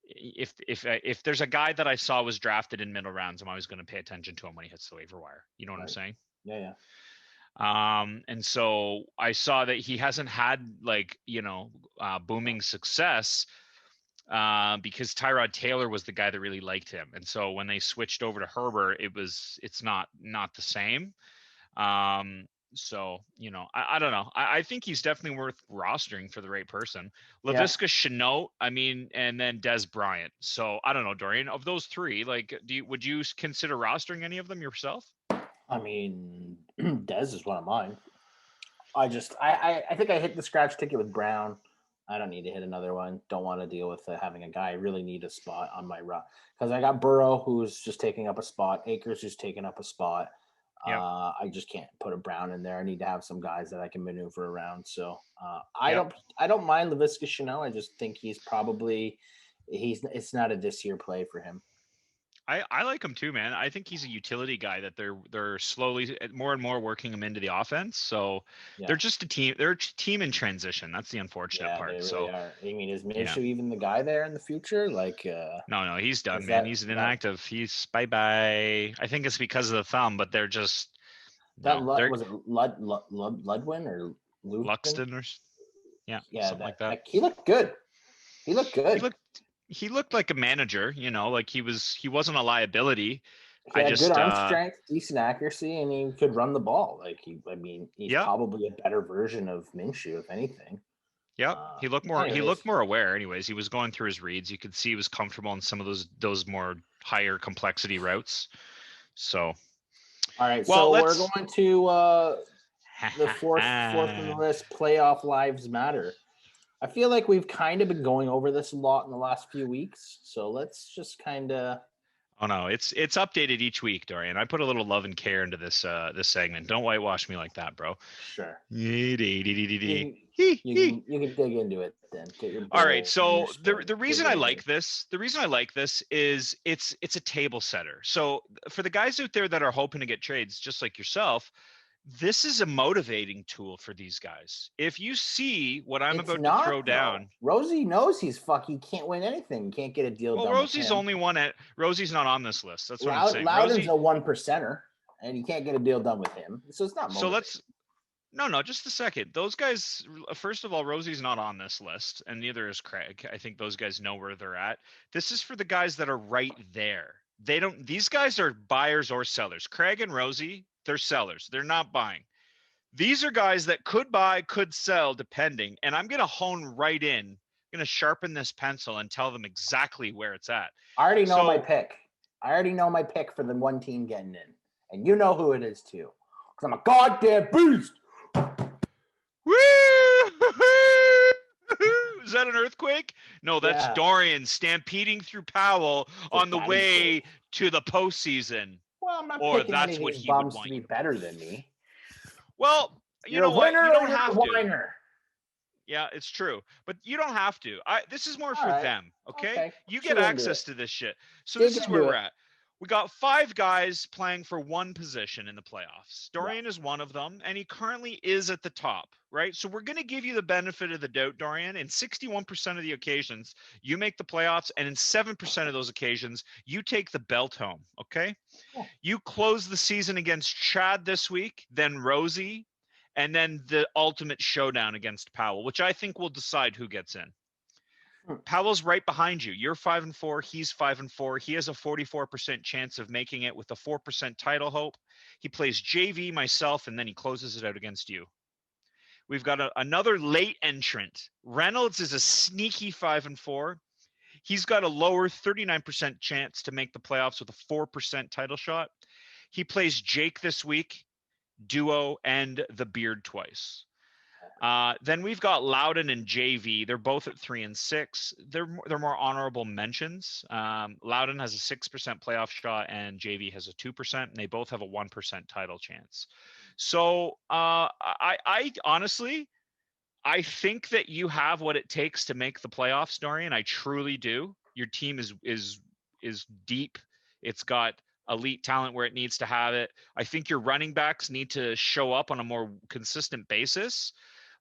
If there's a guy that I saw was drafted in middle rounds, I'm always going to pay attention to him when he hits the waiver wire. You know what I'm saying? Yeah. And so I saw that he hasn't had booming success. Because Tyrod Taylor was the guy that really liked him. And so when they switched over to Herbert, it's not the same. So, I don't know. I think he's definitely worth rostering for the right person. Yeah. LaVisca Chenault, and then Des Bryant. So I don't know, Dorian, of those three, like, would you consider rostering any of them yourself? I mean, Dez is one of mine. I think I hit the scratch ticket with Brown. I don't need to hit another one. Don't want to deal with having a guy. I really need a spot on my run because I got Burrow, who's just taking up a spot. Akers, who's taking up a spot. Yep. I just can't put a Brown in there. I need to have some guys that I can maneuver around. So Yep. I don't mind LaVisca Chanel. I just think it's not a this year play for him. I like him too, man. I think he's a utility guy that they're slowly more and more working him into the offense. So Yeah. they're just a team. They're a team in transition. That's the unfortunate part. They really So are. I mean, is Minshew even the guy there in the future? Like, no, he's done, is man. that- He's that- inactive. He's bye. I think it's because of the thumb, but they're just That they're was it Ludwin or Luxton or something like that. He looked good. He looked good. He looked like a manager, like he wasn't a liability. He had good arm strength, decent accuracy, and he could run the ball. Like he's probably a better version of Minshew, if anything. Yep. He looked more aware. Anyways, he was going through his reads. You could see he was comfortable in some of those more higher complexity routes. So all right, so we're going to the fourth on the list, playoff lives matter. I feel like we've kind of been going over this a lot in the last few weeks. So let's just kind of. Oh no, it's updated each week, Dorian. I put a little love and care into this segment. Don't whitewash me like that, bro. Sure. You can dig into it then. All right. So the reason I like this is it's a table setter. So for the guys out there that are hoping to get trades, just like yourself, this is a motivating tool for these guys. If you see what I'm about to throw down, Rosie knows he can't win anything. Can't get a deal done. Well, Rosie's only one Rosie's not on this list. That's what I'm saying. Loudon's a 1%er, and you can't get a deal done with him. So it's not motivating. So no, just a second. Those guys, first of all, Rosie's not on this list, and neither is Craig. I think those guys know where they're at. This is for the guys that are right there. These guys are buyers or sellers. Craig and Rosie, they're sellers. They're not buying. These are guys that could buy, could sell, depending. And I'm going to hone right in. I'm going to sharpen this pencil and tell them exactly where it's at. I already know my pick. I already know my pick for the one team getting in. And you know who it is too. Because I'm a goddamn beast. Woo! Is that an earthquake? No, that's Dorian stampeding through Powell on the way to the postseason. Well, I'm not picking any of these bums to be better than me. Well, you know what? You don't have to. Whiner. Yeah, it's true. But you don't have to. This is more for them, okay? You get access to this shit. So this is where we're at. We got 5 guys playing for one position in the playoffs. Dorian is one of them, and he currently is at the top, right? So we're going to give you the benefit of the doubt, Dorian. In 61% of the occasions, you make the playoffs, and in 7% of those occasions, you take the belt home, okay? Cool. You close the season against Chad this week, then Rosie, and then the ultimate showdown against Powell, which I think will decide who gets in. Powell's right behind you. You're 5-4. He's 5-4. He has a 44% chance of making it with a 4% title hope. He plays JV, myself, and then he closes it out against you. We've got another late entrant. Reynolds is a sneaky 5-4. He's got a lower 39% chance to make the playoffs with a 4% title shot. He plays Jake this week, duo, and the Beard twice. Then we've got Loudon and JV. They're both at 3 and 6. They're more honorable mentions. Loudon has a 6% playoff shot, and JV has a 2%, and they both have a 1% title chance. So I honestly, I think that you have what it takes to make the playoffs, Dorian. I truly do. Your team is deep. It's got elite talent where it needs to have it. I think your running backs need to show up on a more consistent basis.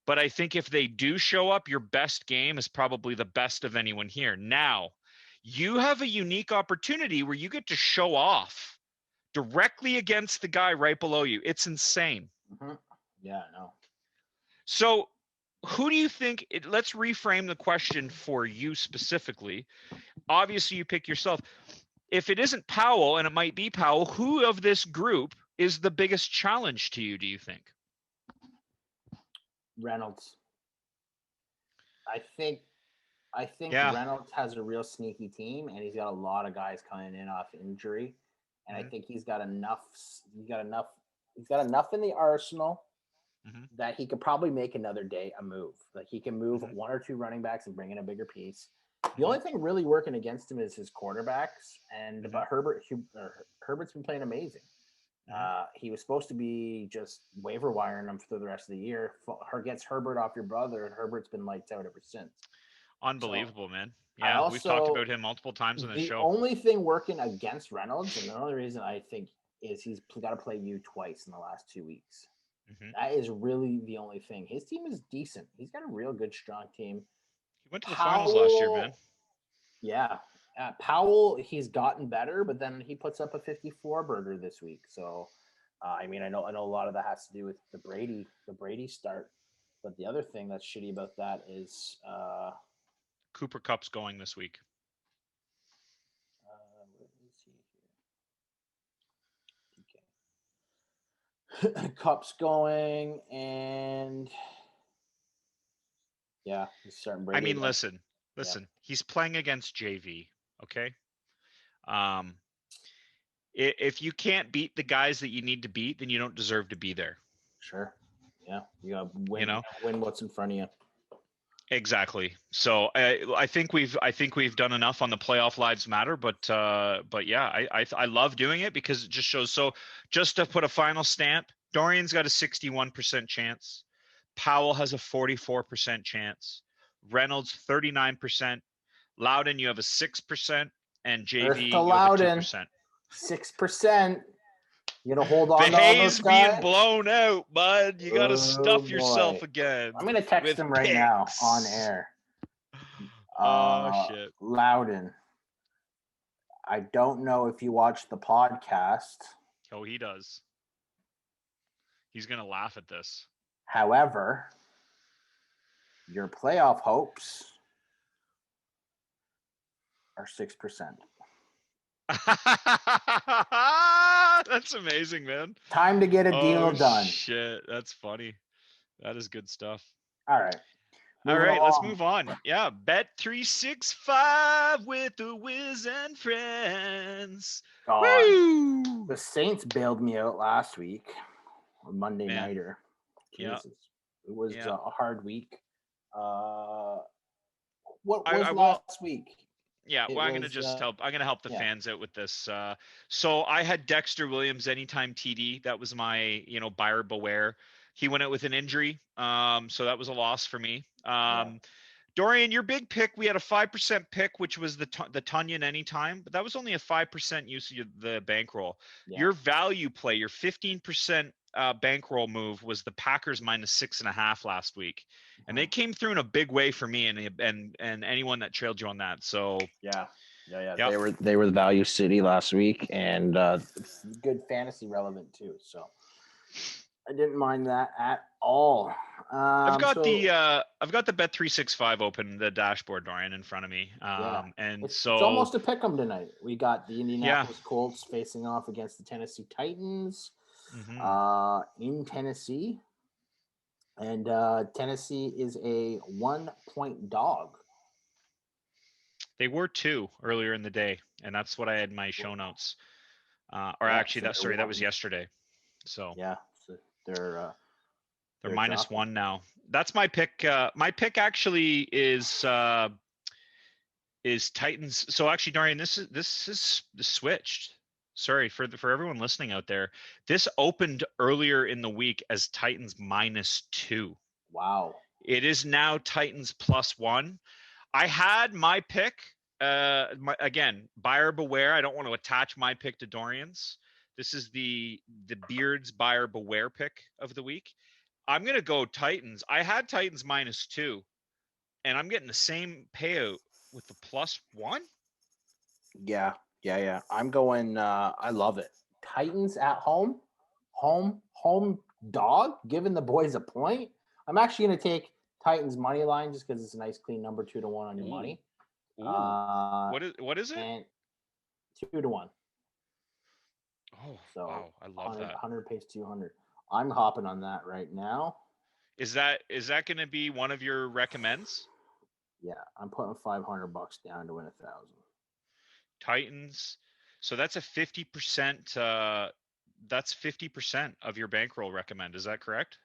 But I think if they do show up, your best game is probably the best of anyone here. Now, you have a unique opportunity where you get to show off directly against the guy right below you. It's insane. Mm-hmm. Yeah, I know. So who do you think – let's reframe the question for you specifically. Obviously, you pick yourself. If it isn't Powell, and it might be Powell, who of this group is the biggest challenge to you, do you think? Reynolds. I think Yeah. Reynolds has a real sneaky team, and he's got a lot of guys coming in off injury, and I Mhm. think he's got enough. He's got enough. He's got enough in the arsenal Mhm. that he could probably make another day a move. Like he can move Mhm. one or two running backs and bring in a bigger piece. The Mhm. only thing really working against him is his quarterbacks, and Mhm. but Herbert's been playing amazing. Mhm. He was supposed to be just waiver wiring him for the rest of the year. Gets Herbert off your brother, and Herbert's been lights out ever since. So Unbelievable, man. I Yeah, we've talked also about him multiple times on this the show. only thing working against Reynolds, and the only reason I think is he's got to play you twice in the last 2 weeks. Mhm. That is really the only thing. His team is decent. He's got a real good, strong team. He went to the finals last year, man. Powell, yeah, Powell, he's gotten better, but then he puts up a 54 burger this week. So, I mean, I know a lot of that has to do with the Brady start. But the other thing that's shitty about that is, Cooper Cup's going this week. what is he here? Okay. Cup's going, and yeah, he's starting I Brady mean, again. listen. He's playing against JV. Okay. Um, if you can't beat the guys that you need to beat, then you don't deserve to be there. Sure. Yeah, you gotta You know. win what's in front of you. Exactly. So I think we've done enough on the playoff lives matter, but yeah, I love doing it because it just shows. So just to put a final stamp, Dorian's got a 61% chance. Powell has a 44% chance. Reynolds 39%. Loudon, you have a 6%, and Earth to JV, you have a Loudon, 2%. 6%. You gonna hold The on to all those hay's being guys? blown out, bud. You got to Oh stuff yourself boy. again I'm gonna text with him right now on picks. air. Oh shit. Loudon. I don't know if you watched the podcast. Oh, he does. He's gonna laugh at this. However, your playoff hopes are 6%. That's amazing, man. Time to get a Oh deal done. shit, that's funny. That is good stuff. All right. All Moving right, let's along. move on. Yeah, Bet365 with the Wiz and friends. God, Woo! the Saints bailed me out last week. Monday Man, nighter. yeah, Jesus, it was yeah. a hard week. What I was will. last week? Yeah, It well, I'm gonna was just help. I'm gonna help the yeah. fans out with this. So I had Dexter Williams anytime TD. That was my, buyer beware. He went out with an injury, so that was a loss for me. Yeah. Dorian, your big pick, we had a 5% pick, which was the Tunyon anytime, but that was only a 5% use of the bankroll. Yeah. Your value play, your 15% bankroll move was the Packers minus 6.5 last week, and they came through in a big way for me and anyone that trailed you on that. So Yeah. yep. They were the value city last week, and good fantasy relevant too. So I didn't mind that at all. I've got So the Bet365 open, the dashboard, Dorian, in front of me. yeah, And it's so almost a pick 'em tonight. We got the yeah. Indianapolis Colts facing off against the Tennessee Titans Mhm. in Tennessee. And Tennessee is a 1-point dog. They were 2 earlier in the day, and that's what I had in my show notes. Or Yeah, actually, so that was yesterday. So yeah, so they're minus dropping. 1 now. That's my pick. My pick actually is Titans. So actually, Darian, this is switched. Sorry for everyone listening out there. This opened earlier in the week as Titans -2. Wow. It is now Titans +1. I had my pick. Again, buyer beware. I don't want to attach my pick to Dorian's. This is the Beard's buyer beware pick of the week. I'm gonna go Titans. I had Titans -2, and I'm getting the same payout with the +1. Yeah. I'm going. I love it. Titans at home, home dog, giving the boys a point. I'm actually going to take Titans money line just because it's a nice clean number, 2-1 on your money. Ooh. What is it? And 2-1. Oh, So wow. I love 100, that. 100 pays 200. I'm hopping on that right now. Is that going to be one of your recommends? Yeah, I'm putting $500 down to win 1,000. Titans. So that's a 50%. That's 50% of your bankroll recommend. Is that correct?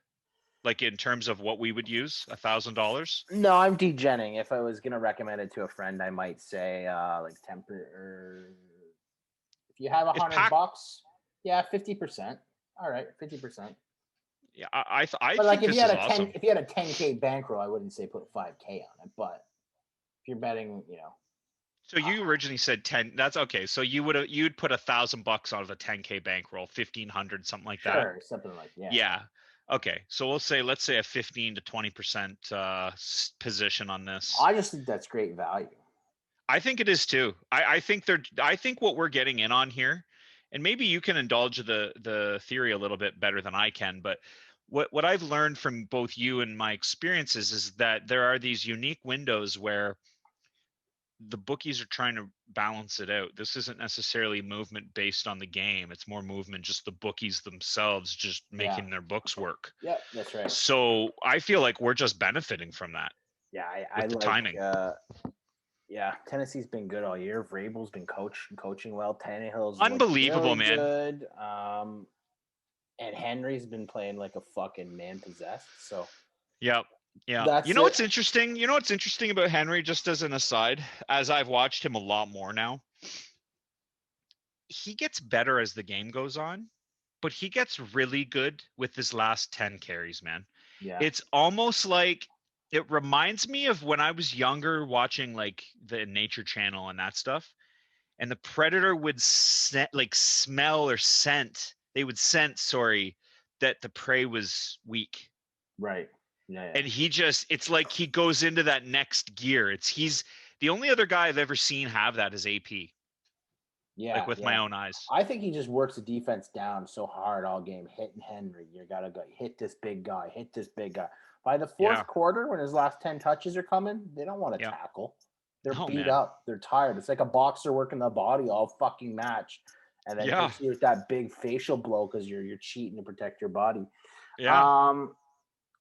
Like in terms of what we would use, $1,000. No, I'm degenning. If I was gonna recommend it to a friend, I might say like if you have If $100, pack, yeah, 50%. All right, 50%. yeah, I But like think this is awesome. if you had a 10K bankroll, I wouldn't say put 5K on it. But if you're betting, So you originally said 10. That's okay. So you'd put $1,000 out of a 10K bankroll, 1,500, something like that. sure, something like Yeah. Okay. So let's say a 15 to 20% position on this. I just think that's great value. I think it is too. I think what we're getting in on here, and maybe you can indulge the theory a little bit better than I can, but what I've learned from both you and my experiences is that there are these unique windows where the bookies are trying to balance it out. This isn't necessarily movement based on the game. It's more movement, just the bookies themselves just making their books work. Yeah, that's right. So I feel like we're just benefiting from that. Yeah, with the timing. Yeah, Tennessee's been good all year. Vrabel's been coaching well. Tannehill's Unbelievable, really man. good. And Henry's been playing like a fucking man possessed. So yeah. That's you know what's interesting? You know what's interesting about Henry, just as an aside, as I've watched him a lot more now, he gets better as the game goes on, but he gets really good with his last 10 carries, man. Yeah. It's almost like it reminds me of when I was younger watching like the Nature Channel and that stuff. And the predator would smell or scent. They would sense, that the prey was weak. Right. Yeah. And it's like he goes into that next gear. He's the only other guy I've ever seen have that is AP. Yeah. Like with my own eyes. I think he just works the defense down so hard all game, hitting Henry. You gotta go hit this big guy, hit this big guy. By the fourth quarter, when his last 10 touches are coming, they don't want to tackle. They're beat up. They're tired. It's like a boxer working the body all fucking match, and then hits you with that big facial blow because you're cheating to protect your body. Yeah.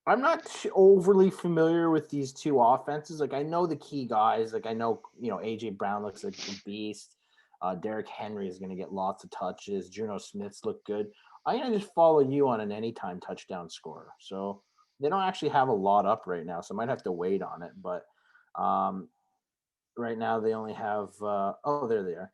I'm not overly familiar with these two offenses. Like I know the key guys. Like I know AJ Brown looks like a beast. Derrick Henry is going to get lots of touches. Juno Smith's look good. I'm going to just follow you on an anytime touchdown scorer. So they don't actually have a lot up right now, so I might have to wait on it. But right now they only have there they are.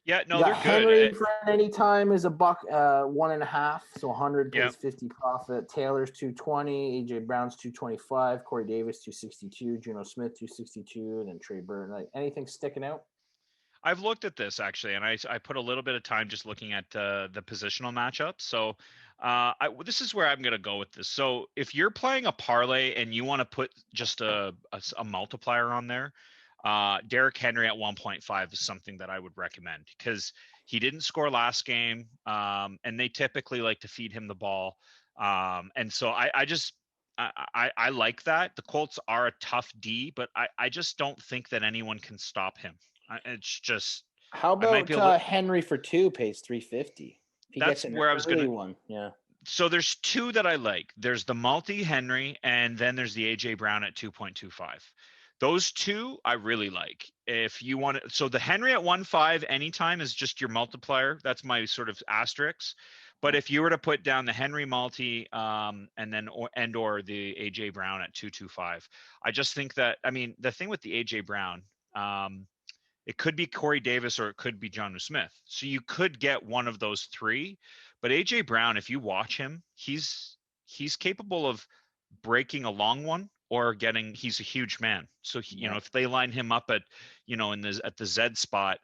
Yeah, no, they're Henry good. for any time is $1.50, so 100 pays 50 profit. Taylor's 220, AJ Brown's 225, Corey Davis 262, Juno Smith 262, and then Trey Burton. Like anything sticking out? I've looked at this actually, and I put a little bit of time just looking at the positional matchup. So this is where I'm going to go with this. So if you're playing a parlay and you want to put just a multiplier on there, Derrick Henry at 1.5 is something that I would recommend because he didn't score last game, and they typically like to feed him the ball. And so I like that. The Colts are a tough D, but I just don't think that anyone can stop him. It's just how about Henry for 2 pays 350. That's where I was going to. One, yeah. So there's two that I like. There's the multi Henry, and then there's the AJ Brown at 2.25. Those two I really like. If you want to, so the Henry at 1.5 anytime is just your multiplier. That's my sort of asterisk. But if you were to put down the Henry multi, and then or the AJ Brown at 2.25, I just think that the thing with the AJ Brown, it could be Corey Davis or it could be Jonnu Smith. So you could get one of those three. But AJ Brown, if you watch him, he's capable of breaking a long one or he's a huge man. So if they line him up at at the Z spot,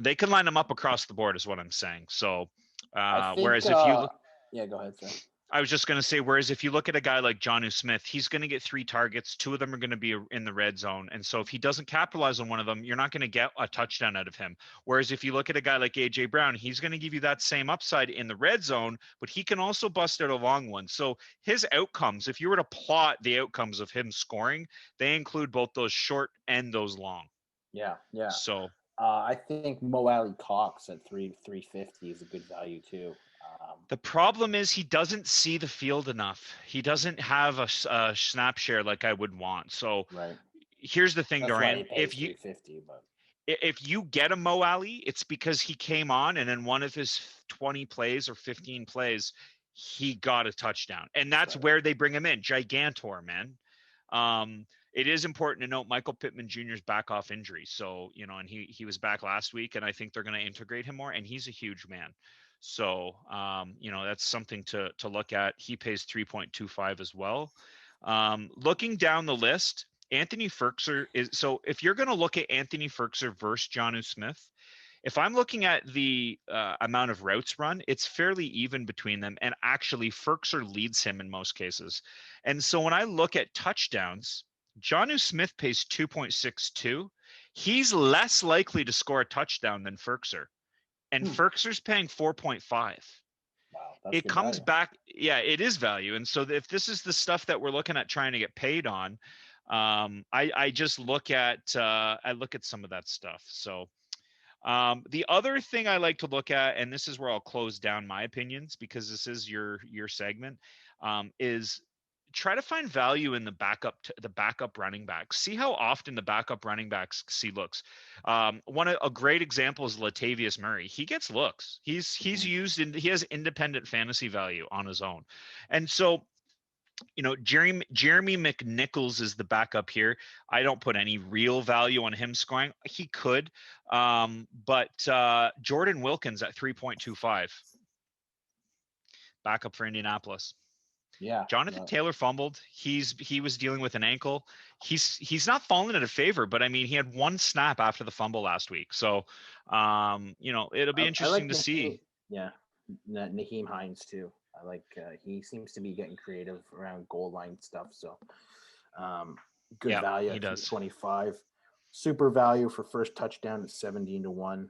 they can line him up across the board is what I'm saying. So whereas if you look, yeah, go ahead, sir. I was just going to say, whereas if you look at a guy like Jonnu Smith, he's going to get 3 targets. 2 of them are going to be in the red zone. And so if he doesn't capitalize on one of them, you're not going to get a touchdown out of him. Whereas if you look at a guy like AJ Brown, he's going to give you that same upside in the red zone, but he can also bust out a long one. So his outcomes, if you were to plot the outcomes of him scoring, they include both those short and those long. Yeah. So I think Mo Alley Cox at 350 is a good value too. The problem is he doesn't see the field enough. He doesn't have a snap share like I would want. So Right. here's the thing, That's why he Dorian. pays 350, but If you get a Mo Alley, it's because he came on and in one of his 20 plays or 15 plays, he got a touchdown. And that's right. where they bring him in. Gigantor, man. It is important to note Michael Pittman Jr.'s back off injury. So, and he was back last week, and I think they're going to integrate him more, and he's a huge man. So, that's something to look at. He pays 3.25 as well. Looking down the list, Anthony Ferkser is, so if you're going to look at Anthony Ferkser versus Jonnu Smith, if I'm looking at the amount of routes run, it's fairly even between them. And actually, Ferkser leads him in most cases. And so when I look at touchdowns, Jonnu Smith pays 2.62. He's less likely to score a touchdown than Ferkser. And Ferkser's paying 4.5. Wow, that's It good comes value. back. Yeah, it is value. And so if this is the stuff that we're looking at trying to get paid on, I just look at some of that stuff. So the other thing I like to look at, and this is where I'll close down my opinions because this is your segment, is try to find value in the backup running backs. See how often the backup running backs see looks. A great example is Latavius Murray. He gets looks. He's used in, he has independent fantasy value on his own, and so. Jeremy McNichols is the backup here. I don't put any real value on him scoring. He could, but Jordan Wilkins at 3.25, backup for Indianapolis. Yeah. Jonathan Taylor fumbled. He was dealing with an ankle. He's not fallen out of favor, but I mean he had one snap after the fumble last week. So, it'll be interesting to see. Yeah, Naheem Hines too. I like he seems to be getting creative around goal line stuff. So, good value he at does. 25. Super value for first touchdown at 17-1.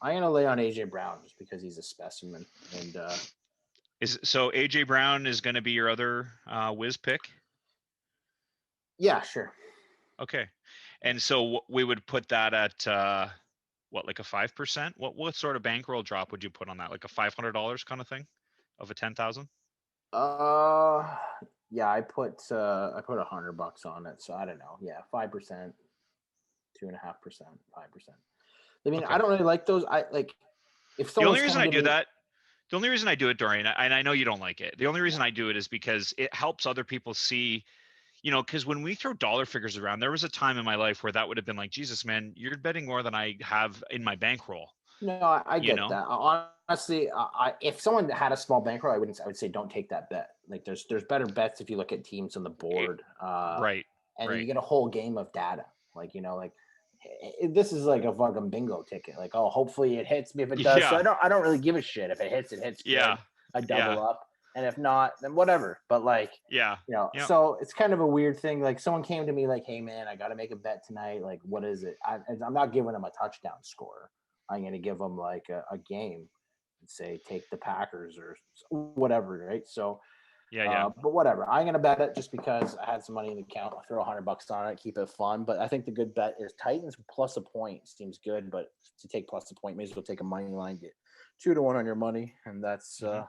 I'm gonna lay on AJ Brown just because he's a specimen. And so AJ Brown is going to be your other whiz pick? Yeah, sure. Okay, and so we would put that at like a 5%? What sort of bankroll drop would you put on that? Like a $500 kind of thing, of a 10,000? Yeah, I put $100 on it, so I don't know. Yeah, 5%, 2.5%, 5%. I mean, Okay. I don't really like those. I like if The only someone's reason coming I to do me, that, the only reason I do it, Dorian, and I know you don't like it. The only reason I do it is because it helps other people see, because when we throw dollar figures around, there was a time in my life where that would have been like, Jesus, man, you're betting more than I have in my bankroll. No, I get that. Honestly, if someone had a small bankroll, I would say don't take that bet. Like there's better bets if you look at teams on the board, Right. And you get a whole game of data. Like this is like a fucking bingo ticket. Like, oh, hopefully it hits me. If it does, so I don't really give a shit. If it hits, it hits. Yeah. Good. I double up, and if not, then whatever. But Yep. So it's kind of a weird thing. Like someone came to me like, hey man, I got to make a bet tonight. Like, what is it? I'm not giving them a touchdown score. I'm going to give them like a game and say, take the Packers or whatever. Right. So, but whatever, I'm going to bet it just because I had some money in the account. I'll throw $100 on it, keep it fun. But I think the good bet is Titans plus a point seems good, but to take plus a point, may as well take a money line, get 2-1 on your money. And that's the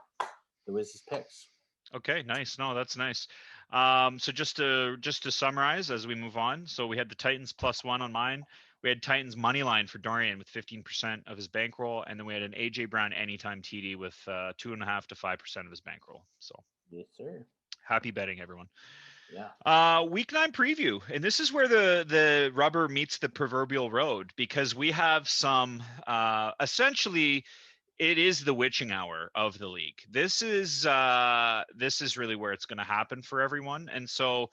Wiz's picks. Okay, nice. No, that's nice. So just to summarize as we move on. So we had the Titans +1 on mine. We had Titans money line for Dorian with 15% of his bankroll, and then we had an AJ Brown anytime TD with 2.5 to 5% of his bankroll. So yes, sir. Happy betting, everyone. Yeah. Week 9 preview, and this is where the rubber meets the proverbial road because we have some essentially. It is the witching hour of the league. This is really where it's going to happen for everyone. And so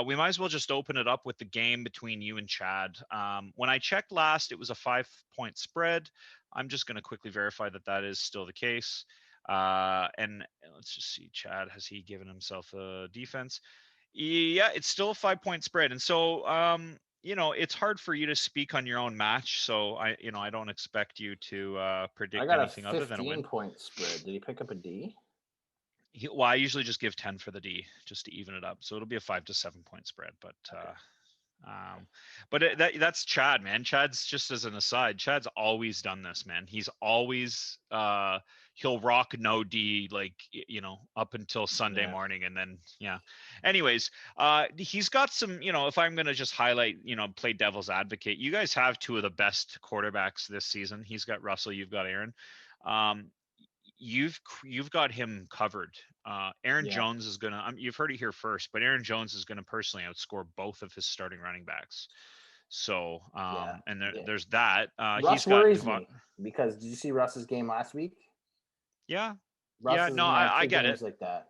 we might as well just open it up with the game between you and Chad. When I checked last, it was a 5-point spread. I'm just going to quickly verify that is still the case. And let's just see, Chad, has he given himself a defense? Yeah, it's still a 5-point spread. And so, it's hard for you to speak on your own match. So I don't expect you to predict anything other than a win. 15-point spread. Did he pick up a D? I usually just give 10 for the D just to even it up. So it'll be a 5 to 7 point spread, but But that's Chad, man. Chad's, just as an aside, Chad's always done this, man. He's always he'll rock no D, like up until Sunday morning, and then Anyways, he's got some. If I'm gonna just highlight, play devil's advocate, you guys have two of the best quarterbacks this season. He's got Russell, you've got Aaron. You've got him covered. Aaron Jones is gonna. You've heard it here first, but Aaron Jones is gonna personally outscore both of his starting running backs. So, there's that. Russ worries me because did you see Russ's game last week? Yeah. Russ I get it. Like that,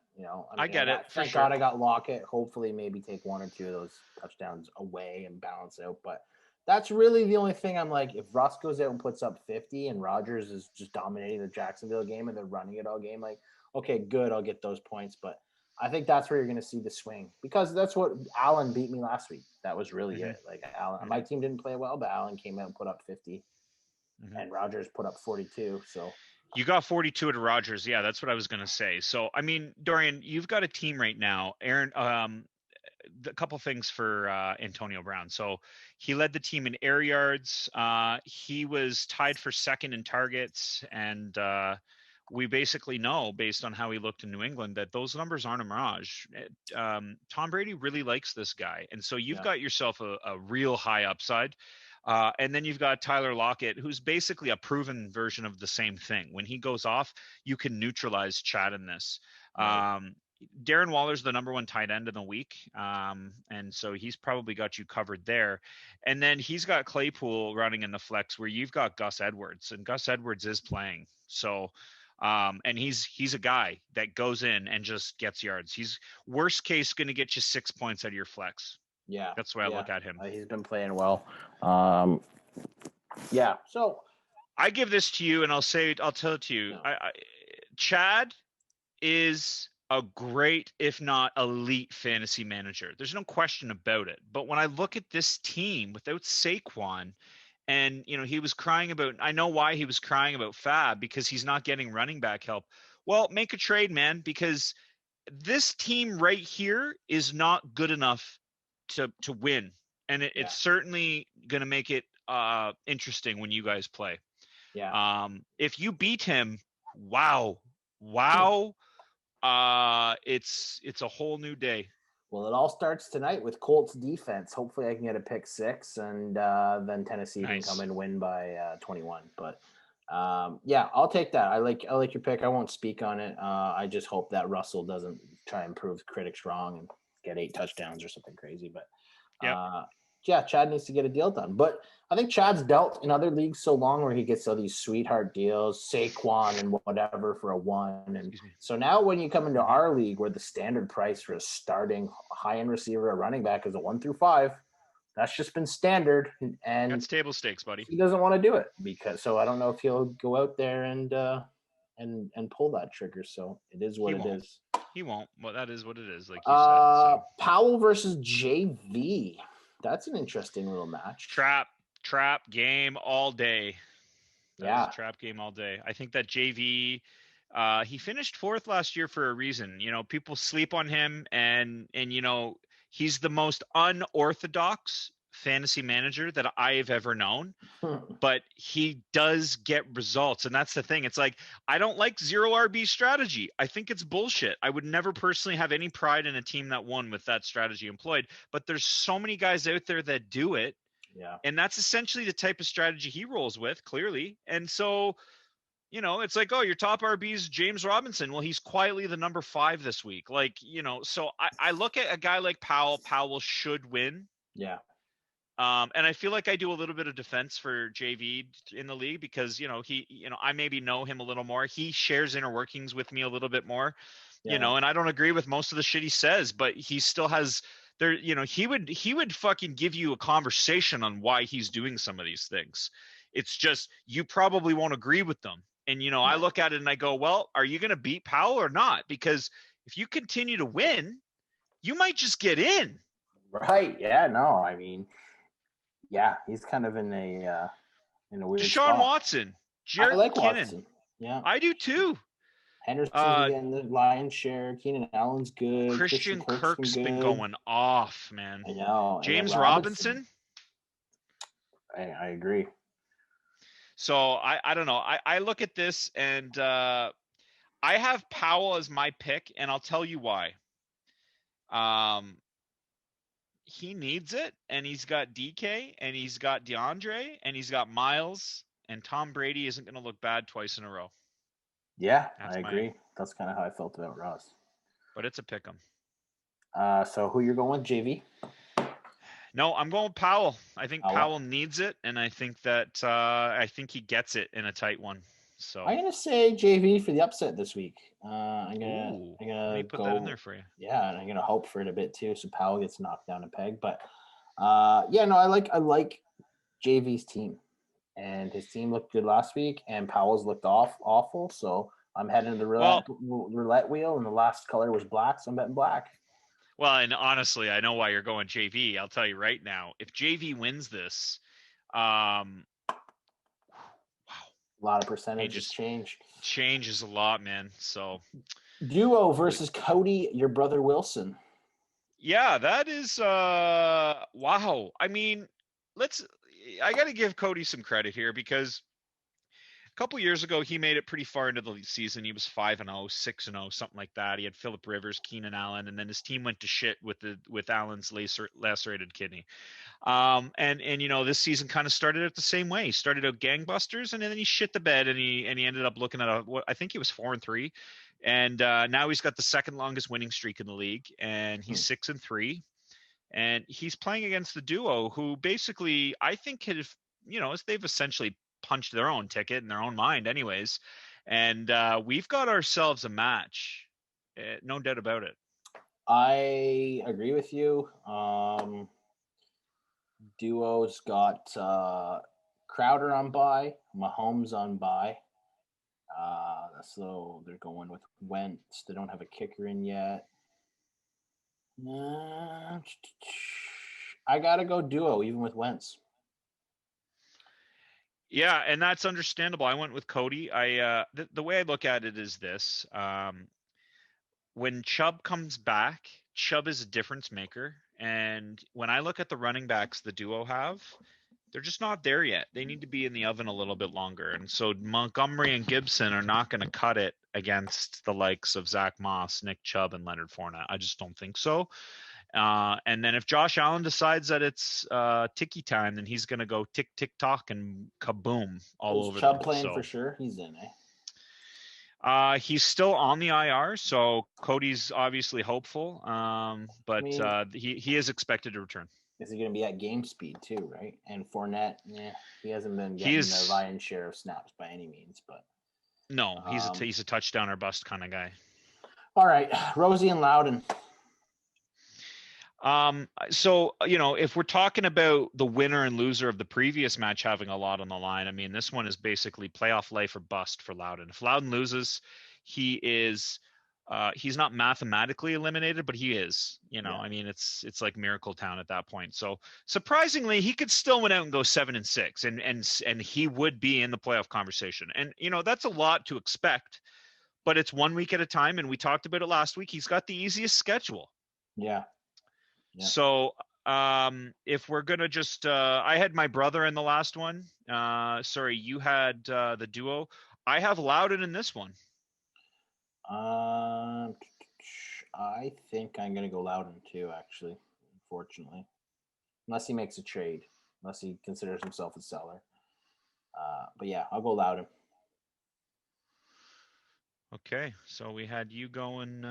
I get it. Thank God I got Lockett. Hopefully, maybe take one or two of those touchdowns away and balance out. But that's really the only thing I'm like, if Russ goes out and puts up 50 and Rodgers is just dominating the Jacksonville game and they're running it all game, like, okay, good, I'll get those points. But I think that's where you're going to see the swing because that's what Allen beat me last week. That was really it. Like Allen, my team didn't play well, but Allen came out and put up 50 and Rodgers put up 42. So you got 42 to Rodgers. Yeah, that's what I was going to say. So, I mean, Dorian, you've got a team right now. Aaron, a couple things for Antonio Brown. So he led the team in air yards. He was tied for second in targets. And we basically know, based on how he looked in New England, that those numbers aren't a mirage. Tom Brady really likes this guy. And so you've got yourself a real high upside. And then you've got Tyler Lockett, who's basically a proven version of the same thing. When he goes off, you can neutralize Chad in this. Right. Darren Waller's the number one tight end in the week. And so he's probably got you covered there. And then he's got Claypool running in the flex where you've got Gus Edwards, and Gus Edwards is playing. So, and he's a guy that goes in and just gets yards. He's worst case going to get you 6 points out of your flex. Yeah. That's the way I look at him. He's been playing well. So I give this to you and I'll tell it to you. No. Chad is a great, if not elite fantasy manager. There's no question about it. But when I look at this team without Saquon, and he was crying about, I know why he was crying about Fab, because he's not getting running back help. Well, make a trade, man, because this team right here is not good enough to win. And it's certainly going to make it interesting when you guys play. Yeah. If you beat him, wow. It's a whole new day. Well, it all starts tonight with Colts defense. Hopefully I can get a pick 6 and then Tennessee can come and win by 21. But I'll take that. I like your pick. I won't speak on it. I just hope that Russell doesn't try and prove critics wrong and get 8 touchdowns or something crazy. But Chad needs to get a deal done. But I think Chad's dealt in other leagues so long where he gets all these sweetheart deals, Saquon and whatever for a 1. And so now when you come into our league where the standard price for a starting high-end receiver, a running back is a 1 through 5, that's just been standard. And that's table stakes, buddy. He doesn't want to do it so I don't know if he'll go out there and pull that trigger. So it is what it is. He won't. Well, that is what it is. Like you said. So. Powell versus JV. That's an interesting little match. Trap game all day. Trap game all day. I think that JV, he finished 4th last year for a reason. People sleep on him, and he's the most unorthodox fantasy manager that I've ever known, but he does get results. And that's the thing. It's like, I don't like 0 RB strategy. I think it's bullshit. I would never personally have any pride in a team that won with that strategy employed, but there's so many guys out there that do it. Yeah. And that's essentially the type of strategy he rolls with, clearly. And so, it's like, oh, your top RB is James Robinson. Well, he's quietly the number 5 this week. Like, so I look at a guy like Powell. Powell should win. Yeah. And I feel like I do a little bit of defense for JV in the league because, I maybe know him a little more. He shares inner workings with me a little bit more, and I don't agree with most of the shit he says, but he still has there, he would fucking give you a conversation on why he's doing some of these things. It's just, you probably won't agree with them. And, I look at it and I go, well, are you going to beat Powell or not? Because if you continue to win, you might just get in. Right. Yeah, no, I mean, yeah, he's kind of in a weird Deshaun spot. Watson, Jared I like McKinnon. Watson. Yeah, I do too. Henderson's getting the lion's share. Keenan Allen's good. Christian Kirk's Kirk's been good. going off, man. I know. James Robinson. I agree. So I don't know. I look at this and I have Powell as my pick, and I'll tell you why. He needs it, and he's got DK, and he's got DeAndre, and he's got Miles, and Tom Brady isn't going to look bad twice in a row. Yeah, I agree. That's kind of how I felt about Russ. But it's a pick 'em. So who you're going with, JV? No, I'm going with Powell. I think Powell needs it, and I think that I think he gets it in a tight one. So I'm gonna say JV for the upset this week. I'm gonna let me put that in there for you. Yeah, and I'm gonna hope for it a bit too, so Powell gets knocked down a peg. But I like JV's team, and his team looked good last week, and Powell's looked awful. So I'm heading to the roulette wheel, and the last color was black, so I'm betting black. Well, and honestly, I know why you're going JV. I'll tell you right now, if JV wins this, wow, a lot of percentages changes a lot, man. So duo versus Cody, your brother Wilson. Yeah, that is wow. I mean, I got to give Cody some credit here because a couple years ago he made it pretty far into the season. He was 5-0, 6-0, something like that. He had Phillip Rivers, Keenan Allen, and then his team went to shit with Allen's lacerated kidney. And this season kind of started out the same way. He started out gangbusters, and then he shit the bed, and he ended up looking at I think he was 4-3, and now he's got the second longest winning streak in the league, and he's 6-3, and he's playing against the duo who basically I think they've essentially punched their own ticket in their own mind, anyways, and we've got ourselves a match, no doubt about it. I agree with you. Duo's got Crowder on bye, Mahomes on bye. So they're going with Wentz. They don't have a kicker in yet. I gotta go duo, even with Wentz. Yeah, and that's understandable. I went with Cody. The way I look at it is this: when Chubb comes back, Chubb is a difference maker. And when I look at the running backs the duo have, they're just not there yet. They need to be in the oven a little bit longer. And so Montgomery and Gibson are not going to cut it against the likes of Zach Moss, Nick Chubb, and Leonard Fournette. I just don't think so. And then if Josh Allen decides that it's ticky time, then he's going to go tick, tick, tock, and kaboom all over. Chubb playing for sure? He's in, He's still on the IR, so Cody's obviously hopeful, but he is expected to return. Is he going to be at game speed too, right? And Fournette, he hasn't been getting the lion's share of snaps by any means, but no, he's a touchdown or bust kind of guy. All right, Rosie and Loudon. So, if we're talking about the winner and loser of the previous match having a lot on the line, I mean, this one is basically playoff life or bust for Loudon. If Loudon loses, he is, he's not mathematically eliminated, but he is, I mean, it's like Miracle Town at that point. So surprisingly, he could still win out and go 7-6 and he would be in the playoff conversation. And, that's a lot to expect, but it's 1 week at a time. And we talked about it last week. He's got the easiest schedule. Yeah. So if we're going to just I had my brother in the last one. Sorry, you had the duo. I have Loudon in this one. I think I'm going to go Loudon too, actually, unfortunately. Unless he makes a trade. Unless he considers himself a seller. But yeah, I'll go Loudon. Okay, so we had you going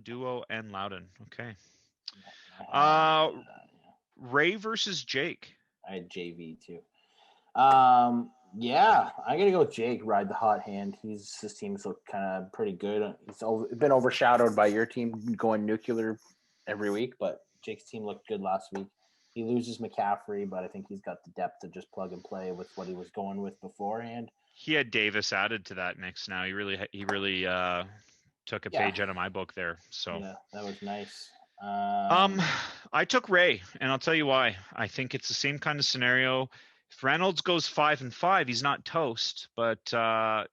duo and Loudon. Okay. Ray versus Jake. I had JV too. Yeah, I'm gonna go with Jake. Ride the hot hand. His team's look kind of pretty good. He's been overshadowed by your team going nuclear every week, but Jake's team looked good last week. He loses McCaffrey, but I think he's got the depth to just plug and play with what he was going with beforehand. He had Davis added to that mix. Now he really took a page out of my book there. So yeah, that was nice. I took Ray, and I'll tell you why. I think it's the same kind of scenario. If Reynolds goes 5-5, he's not toast. But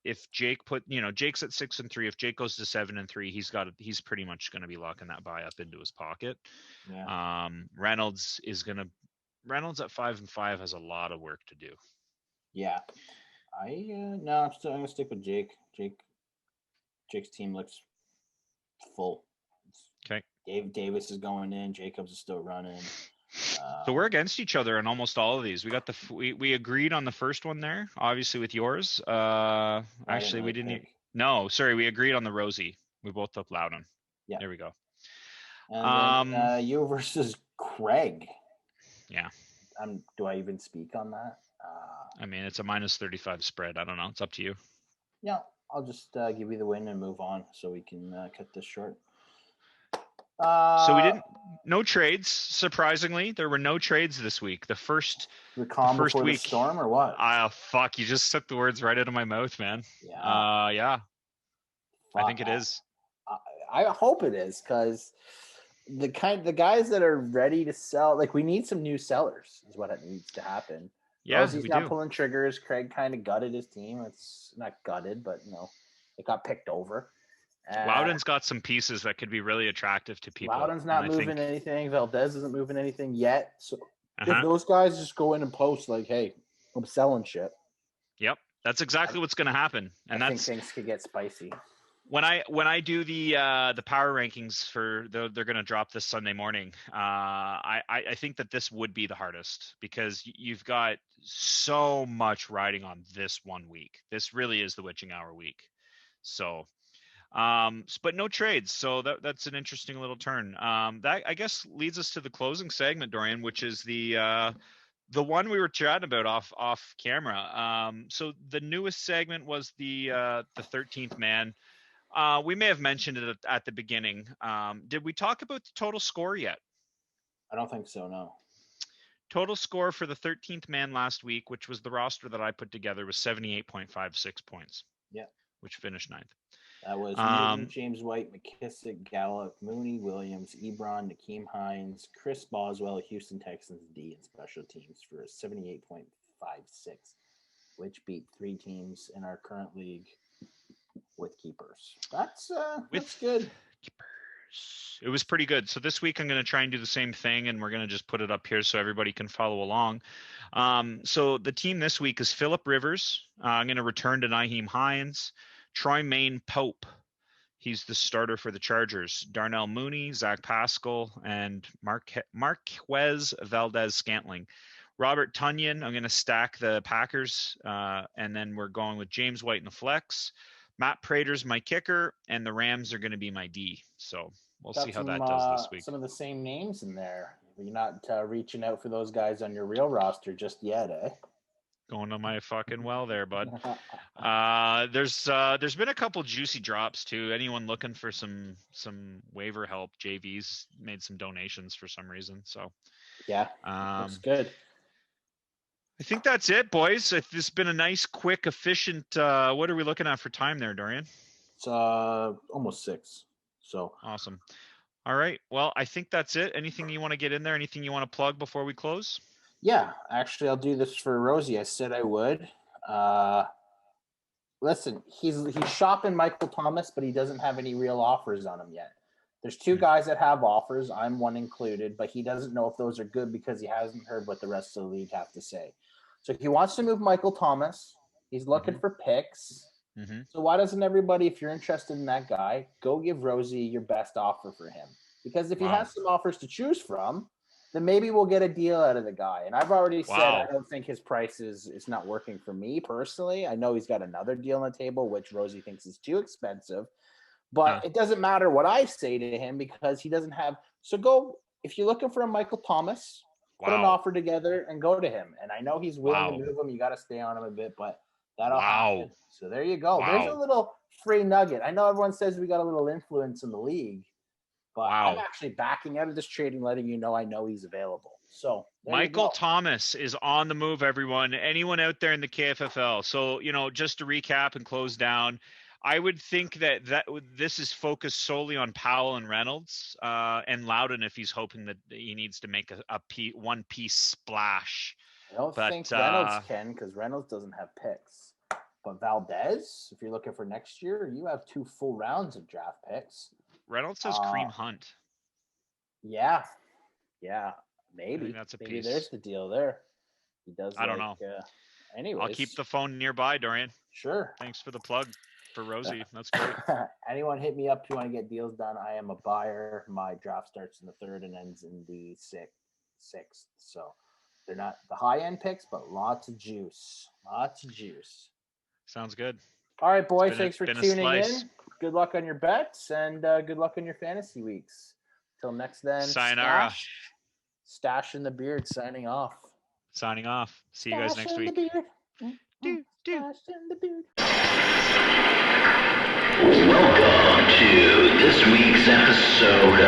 if Jake Jake's at 6-3. If Jake goes to 7-3, he's pretty much going to be locking that buy up into his pocket. Yeah. Reynolds at 5-5 has a lot of work to do. Yeah. No, I'm gonna stick with Jake. Jake's team looks full. Okay. Dave Davis is going in. Jacobs is still running. So we're against each other in almost all of these. We agreed on the first one there, obviously with yours. Actually, we didn't. No, sorry, we agreed on the Rosie. We both took Loudon. Yeah. There we go. And then you versus Craig. Yeah. Do I even speak on that? I mean, it's a -35 spread. I don't know. It's up to you. Yeah, I'll just give you the win and move on so we can cut this short. So we didn't. No trades. Surprisingly, there were no trades this week. The first before week. The storm or what? Fuck! You just took the words right out of my mouth, man. Yeah. Yeah. Fuck, I think it is. I hope it is, because the guys that are ready to sell, like, we need some new sellers is what it needs to happen. Yeah, Rosie's not pulling triggers. Craig kind of gutted his team. It's not gutted, but it got picked over. Loudon's got some pieces that could be really attractive to people. Loudon's not moving anything. Valdez isn't moving anything yet. So if those guys just go in and post like, "Hey, I'm selling shit." Yep, that's exactly what's going to happen, and I think things could get spicy. When I do the power rankings they're going to drop this Sunday morning. I think that this would be the hardest, because you've got so much riding on this 1 week. This really is the witching hour week. So, but no trades. So that's an interesting little turn. That, I guess, leads us to the closing segment, Dorian, which is the one we were chatting about off camera. So the newest segment was the 13th man. We may have mentioned it at the beginning. Did we talk about the total score yet? I don't think so, no. Total score for the 13th man last week, which was the roster that I put together, was 78.56 points. Yeah. Which finished 9th. That was Newton, James White, McKissick, Gallup, Mooney, Williams, Ebron, Nakeem Hines, Chris Boswell, Houston Texans D in special teams for a 78.56, which beat 3 teams in our current league with keepers. That's good. Keepers. It was pretty good. So this week I'm going to try and do the same thing, and we're going to just put it up here so everybody can follow along. So the team this week is Phillip Rivers. I'm going to return to Naheem Hines. Troy Maine Pope. He's the starter for the Chargers. Darnell Mooney, Zach Pascal, and Marquez Valdez-Scantling. Robert Tonyan, I'm going to stack the Packers, and then we're going with James White in the flex. Matt Prater's my kicker, and the Rams are going to be my D. So we'll see how that does this week. Some of the same names in there. You're not reaching out for those guys on your real roster just yet, eh? Going to my fucking well there, bud. There's been a couple juicy drops too. Anyone looking for some waiver help? JV's made some donations for some reason. So yeah, looks good. I think that's it, boys. This has been a nice, quick, efficient. What are we looking at for time there, Dorian? It's almost 6. So awesome. All right. Well, I think that's it. Anything you want to get in there? Anything you want to plug before we close? Yeah, actually, I'll do this for Rosie. I said I would. Listen, he's shopping Michael Thomas, but he doesn't have any real offers on him yet. There's 2 guys that have offers. I'm one included, but he doesn't know if those are good because he hasn't heard what the rest of the league have to say. So he wants to move Michael Thomas. He's looking for picks. Mm-hmm. So why doesn't everybody, if you're interested in that guy, go give Rosie your best offer for him? Because if he has some offers to choose from, then maybe we'll get a deal out of the guy. And I've already said I don't think his price is not working for me personally. I know he's got another deal on the table, which Rosie thinks is too expensive. But it doesn't matter what I say to him because he doesn't have – so go – if you're looking for a Michael Thomas, put an offer together and go to him. And I know he's willing to move him. You got to stay on him a bit, but that'll happen. So there you go. There's a little free nugget. I know everyone says we got a little influence in the league. But I'm actually backing out of this trade and letting you know I know he's available. So Michael Thomas is on the move, everyone. Anyone out there in the KFFL. So, just to recap and close down, I would think that this is focused solely on Powell and Reynolds and Loudon if he's hoping that he needs to make a one-piece splash. I don't But, think Reynolds can because Reynolds doesn't have picks. But Valdez, if you're looking for next year, you have 2 full rounds of draft picks. Reynolds has Kareem Hunt. Yeah, I maybe. think that's a Maybe piece. there's the deal there. He does. I don't know. Anyways, I'll keep the phone nearby, Dorian. Sure. Thanks for the plug for Rosie. That's great. Anyone hit me up if you want to get deals done. I am a buyer. My draft starts in the 3rd and ends in the 6th. So they're not the high end picks, but lots of juice. Lots of juice. Sounds good. All right, boys. Thanks for been a tuning slice. in. Good luck on your bets and good luck on your fantasy weeks. Till next then. Sayonara. Stash in the beard signing off. Signing off. See you guys next week. Do. Welcome to this week's episode